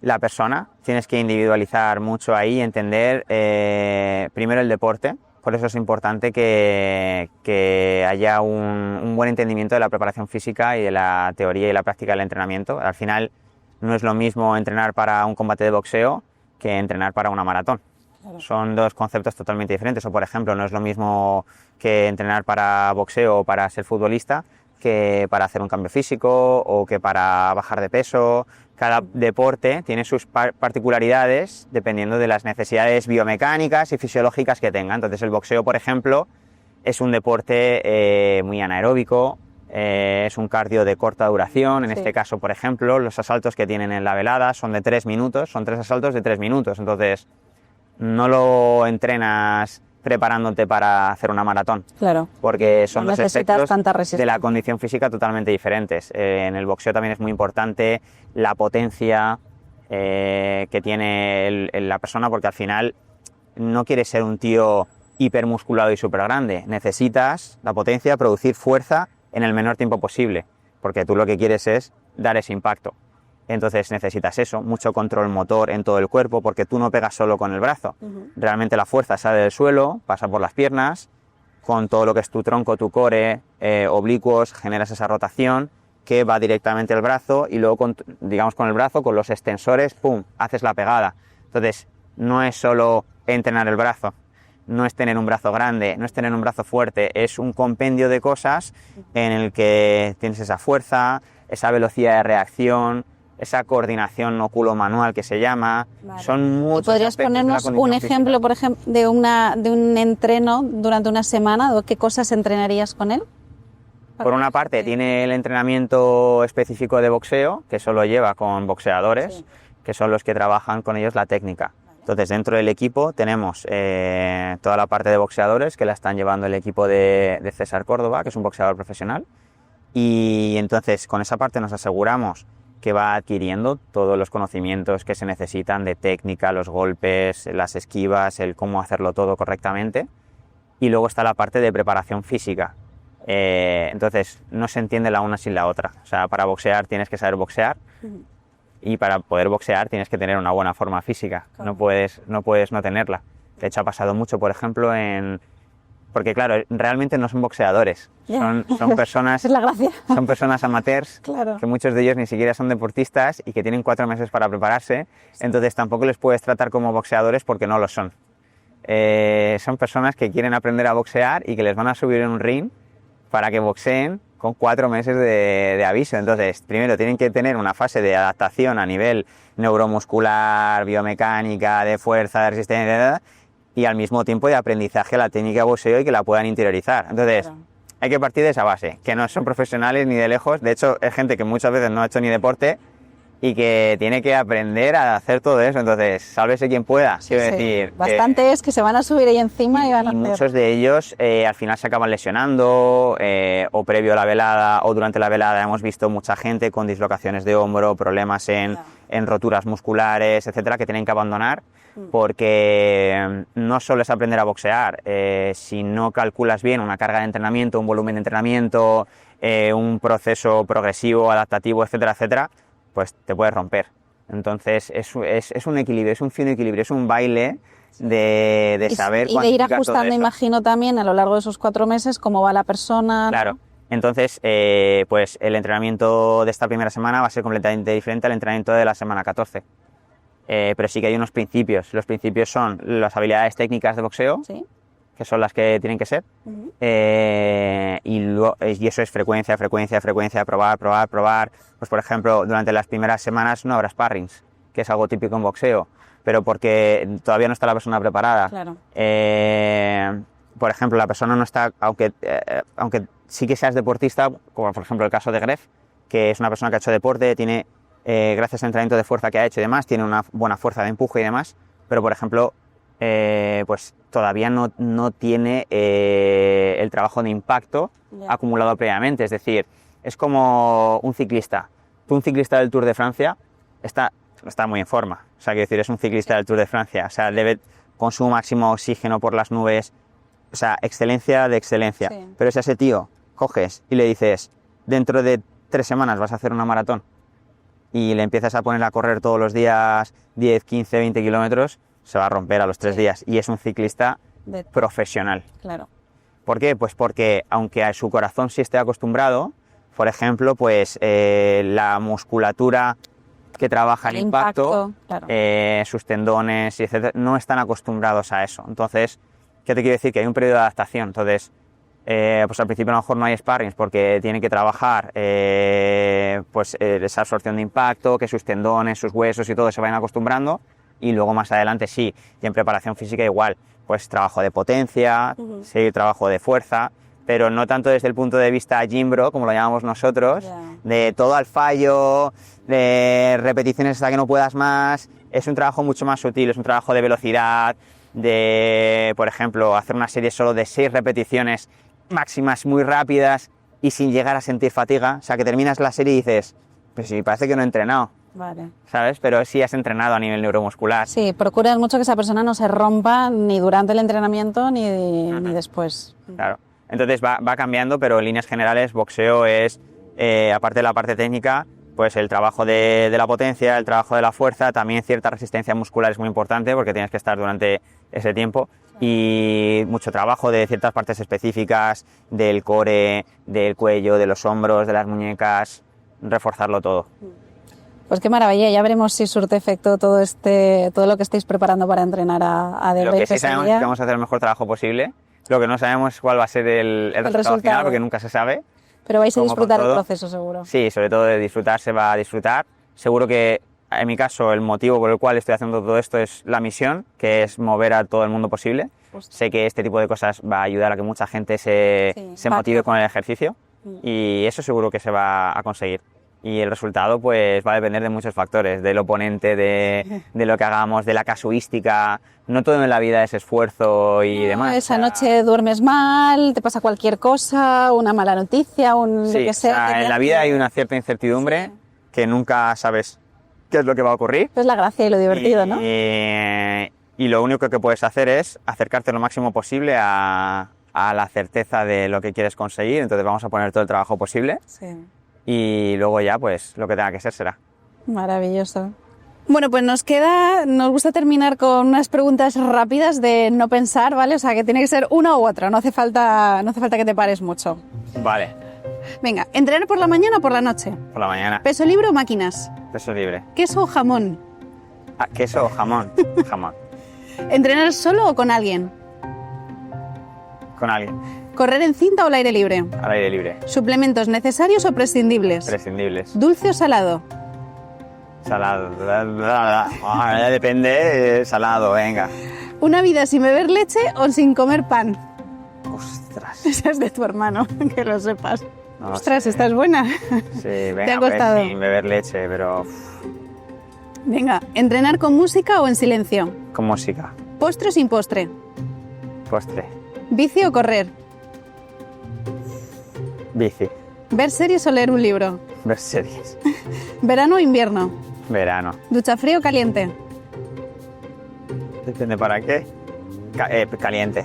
la persona. Tienes que individualizar mucho ahí, entender primero el deporte. Por eso es importante que haya un buen entendimiento de la preparación física y de la teoría y la práctica del entrenamiento. Al final no es lo mismo entrenar para un combate de boxeo que entrenar para una maratón. Claro. Son dos conceptos totalmente diferentes. O, por ejemplo, no es lo mismo que entrenar para boxeo o para ser futbolista que para hacer un cambio físico o que para bajar de peso. Cada deporte tiene sus particularidades dependiendo de las necesidades biomecánicas y fisiológicas que tenga. Entonces el boxeo, por ejemplo, es un deporte muy anaeróbico, es un cardio de corta duración. En este caso, por ejemplo, los asaltos que tienen en la velada son de 3 minutos, son 3 asaltos de 3 minutos. Entonces no lo entrenas preparándote para hacer una maratón. Claro. Porque son dos efectos de la condición física totalmente diferentes. En el boxeo también es muy importante la potencia que tiene la persona, porque al final no quieres ser un tío hipermusculado y súper grande. Necesitas la potencia, producir fuerza en el menor tiempo posible, porque tú lo que quieres es dar ese impacto. Entonces necesitas eso, mucho control motor en todo el cuerpo, porque tú no pegas solo con el brazo. Realmente la fuerza sale del suelo, pasa por las piernas, con todo lo que es tu tronco, tu core, oblicuos, generas esa rotación que va directamente al brazo y luego, digamos, con el brazo, con los extensores, ¡pum!, haces la pegada. Entonces, no es solo entrenar el brazo, no es tener un brazo grande, no es tener un brazo fuerte, es un compendio de cosas en el que tienes esa fuerza, esa velocidad de reacción, esa coordinación óculo-manual que se llama. Vale. Son muchos. ¿Podrías ponernos un ejemplo, por ejemplo, de un entreno durante una semana? ¿Qué cosas entrenarías con él? Por una parte, tiene el entrenamiento específico de boxeo, que solo lleva con boxeadores, sí, que son los que trabajan con ellos la técnica. Entonces, dentro del equipo tenemos toda la parte de boxeadores, que la están llevando el equipo de César Córdoba, que es un boxeador profesional. Y entonces, con esa parte nos aseguramos que va adquiriendo todos los conocimientos que se necesitan de técnica, los golpes, las esquivas, el cómo hacerlo todo correctamente. Y luego está la parte de preparación física. Entonces, no se entiende la una sin la otra. O sea, para boxear tienes que saber boxear y para poder boxear tienes que tener una buena forma física. No puedes no tenerla. De hecho, ha pasado mucho, por ejemplo, porque claro, realmente no son boxeadores, son personas, es la gracia. Son personas amateurs, claro, que muchos de ellos ni siquiera son deportistas y que tienen 4 meses para prepararse, entonces tampoco les puedes tratar como boxeadores porque no lo son. Son personas que quieren aprender a boxear y que les van a subir en un ring para que boxeen con 4 meses de aviso. Entonces, primero tienen que tener una fase de adaptación a nivel neuromuscular, biomecánica, de fuerza, de resistencia, y al mismo tiempo de aprendizaje a la técnica de boxeo y que la puedan interiorizar. Entonces, hay que partir de esa base, que no son profesionales ni de lejos. De hecho, es gente que muchas veces no ha hecho ni deporte y que tiene que aprender a hacer todo eso. Entonces, sálvese quien pueda. Quiero decir, bastante es que se van a subir ahí encima y van a hacer. Muchos de ellos al final se acaban lesionando, o previo a la velada o durante la velada hemos visto mucha gente con dislocaciones de hombro, problemas en roturas musculares, etcétera, que tienen que abandonar. Porque no solo es aprender a boxear, si no calculas bien una carga de entrenamiento, un volumen de entrenamiento, un proceso progresivo, adaptativo, etcétera, etcétera, pues te puedes romper. Entonces es un equilibrio, es un fino equilibrio, es un baile de saber y de ir ajustando, imagino, también a lo largo de esos 4 meses cómo va la persona. Claro. Entonces, pues el entrenamiento de esta primera semana va a ser completamente diferente al entrenamiento de la semana 14. Pero sí que hay unos principios. Los principios son las habilidades técnicas de boxeo, ¿sí?, que son las que tienen que ser. Y eso es frecuencia, probar. Pues por ejemplo, durante las primeras semanas no habrá sparrings, que es algo típico en boxeo, pero porque todavía no está la persona preparada. Claro. Por ejemplo, la persona no está, aunque sí que seas deportista, como por ejemplo el caso de Gref, que es una persona que ha hecho deporte, tiene... gracias al entrenamiento de fuerza que ha hecho y demás, tiene una buena fuerza de empuje y demás, pero por ejemplo, pues todavía no tiene el trabajo de impacto acumulado previamente. Es decir, es como un ciclista. Tú, un ciclista del Tour de Francia, está muy en forma. O sea, quiero decir, es un ciclista del Tour de Francia. O sea, consumo máximo de oxígeno por las nubes. O sea, excelencia de excelencia. Sí. Pero si a ese tío coges y le dices, dentro de 3 semanas vas a hacer una maratón, y le empiezas a poner a correr todos los días 10, 15, 20 kilómetros, se va a romper a los 3 días. Y es un ciclista profesional. Claro. ¿Por qué? Pues porque aunque a su corazón sí esté acostumbrado, por ejemplo, pues la musculatura que trabaja el impacto, claro, sus tendones, y etcétera, no están acostumbrados a eso. Entonces, ¿qué te quiero decir? Que hay un periodo de adaptación. Entonces, pues al principio a lo mejor no hay sparrings porque tienen que trabajar esa absorción de impacto, que sus tendones, sus huesos y todo se vayan acostumbrando, y luego más adelante sí, y en preparación física igual, pues trabajo de potencia, sí, trabajo de fuerza, pero no tanto desde el punto de vista gym bro, como lo llamamos nosotros, de todo al fallo, de repeticiones hasta que no puedas más. Es un trabajo mucho más sutil, es un trabajo de velocidad, de, por ejemplo, hacer una serie solo de 6 repeticiones máximas muy rápidas y sin llegar a sentir fatiga. O sea, que terminas la serie y dices, pues sí, parece que no he entrenado. Vale. ¿Sabes? Pero sí has entrenado a nivel neuromuscular. Sí, procuras mucho que esa persona no se rompa ni durante el entrenamiento ni después. Claro. Entonces va cambiando, pero en líneas generales boxeo es, aparte de la parte técnica, pues el trabajo de la potencia, el trabajo de la fuerza, también cierta resistencia muscular es muy importante porque tienes que estar durante ese tiempo, y mucho trabajo de ciertas partes específicas del core, del cuello, de los hombros, de las muñecas, reforzarlo todo. Pues qué maravilla, ya veremos si surte efecto todo lo que estáis preparando para entrenar a Debra. Lo que sí sabemos es que vamos a hacer el mejor trabajo posible, lo que no sabemos es cuál va a ser el resultado final, porque nunca se sabe. Pero vais a disfrutar el proceso, seguro. Sí, sobre todo de disfrutar se va a disfrutar. Seguro que, en mi caso, el motivo por el cual estoy haciendo todo esto es la misión, que es mover a todo el mundo posible. Sé que este tipo de cosas va a ayudar a que mucha gente se motive con el ejercicio, y eso seguro que se va a conseguir. Y el resultado pues va a depender de muchos factores, del oponente, de lo que hagamos, de la casuística. No todo en la vida es esfuerzo y demás. Esa noche duermes mal, te pasa cualquier cosa, una mala noticia, lo que sea. En la vida hay una cierta incertidumbre que nunca sabes qué es lo que va a ocurrir. Es la gracia y lo divertido, ¿no? Y lo único que puedes hacer es acercarte lo máximo posible a la certeza de lo que quieres conseguir. Entonces vamos a poner todo el trabajo posible. Sí. Y luego ya, pues, lo que tenga que ser será. Maravilloso. Bueno, pues nos gusta terminar con unas preguntas rápidas de no pensar, ¿vale? O sea, que tiene que ser una u otra, no hace falta que te pares mucho. Vale. Venga, ¿entrenar por la mañana o por la noche? Por la mañana. ¿Peso libre o máquinas? Peso libre. ¿Queso o jamón? ¿Queso o jamón? Jamón. ¿Entrenar solo o con alguien? Con alguien. ¿Correr en cinta o al aire libre? Al aire libre. ¿Suplementos necesarios o prescindibles? Prescindibles. ¿Dulce o salado? Salado. Depende, salado, venga. ¿Una vida sin beber leche o sin comer pan? Ostras. Esa es de tu hermano, que lo sepas. No Ostras, sé. ¿esta es buena? Sí, venga, ¿Te ha costado? Pues, sin beber leche, pero Venga, ¿entrenar con música o en silencio? con música. ¿Postre o sin postre? Postre. ¿Bici o correr? Bici. ¿Ver series o leer un libro? Ver series. ¿Verano o invierno? Verano. ¿Ducha fría o caliente? Depende para qué. Caliente.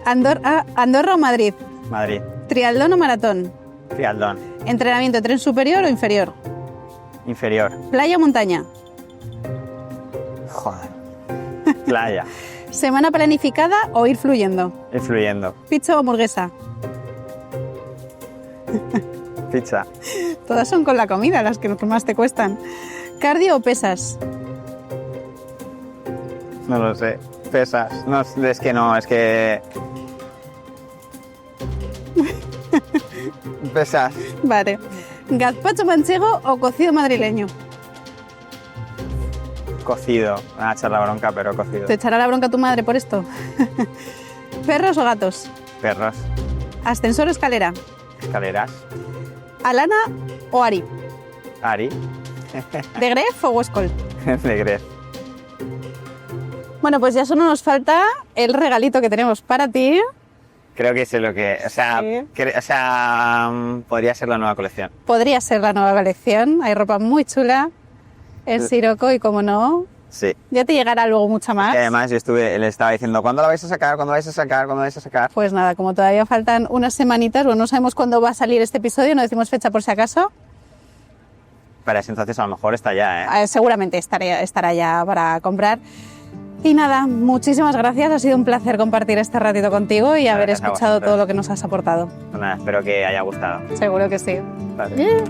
¿Andorra o Madrid? Madrid. ¿Triatlón o maratón? Triatlón. ¿Entrenamiento tren superior o inferior? Inferior. ¿Playa o montaña? Joder. Playa. ¿Semana planificada o ir fluyendo? Influyendo. ¿Pizza o hamburguesa? Pizza. Todas son con la comida, las que más te cuestan. ¿Cardio o pesas? No lo sé. Pesas. No, es que no, es que... Pesas. Vale. ¿Gazpacho manchego o cocido madrileño? Cocido. Me va a echar la bronca, pero cocido. ¿Te echará la bronca tu madre por esto? ¿Perros o gatos? Perros. ¿Ascensor o escalera? Escaleras. ¿Alana o Ari? Ari. ¿De Gref o Westcol? De Gref. Bueno, pues ya solo nos falta el regalito que tenemos para ti. Creo que sé lo que... O sea, Sí. Podría ser la nueva colección. Podría ser la nueva colección. Hay ropa muy chula. Es Sirocco y, como no, Sí. ya te llegará luego mucha más. Y además yo le estaba diciendo, ¿cuándo la vais a sacar? ¿Cuándo la vais a sacar? ¿Cuándo la vais a sacar? Pues nada, como todavía faltan unas semanitas, bueno, no sabemos cuándo va a salir este episodio, no decimos fecha por si acaso. Para ese entonces a lo mejor está ya, ¿eh? Seguramente estará ya para comprar. Y nada, muchísimas gracias, ha sido un placer compartir este ratito contigo y haber Gracias a escuchado vosotros. todo lo que nos has aportado. Nada, espero que haya gustado. Seguro que sí. Vale.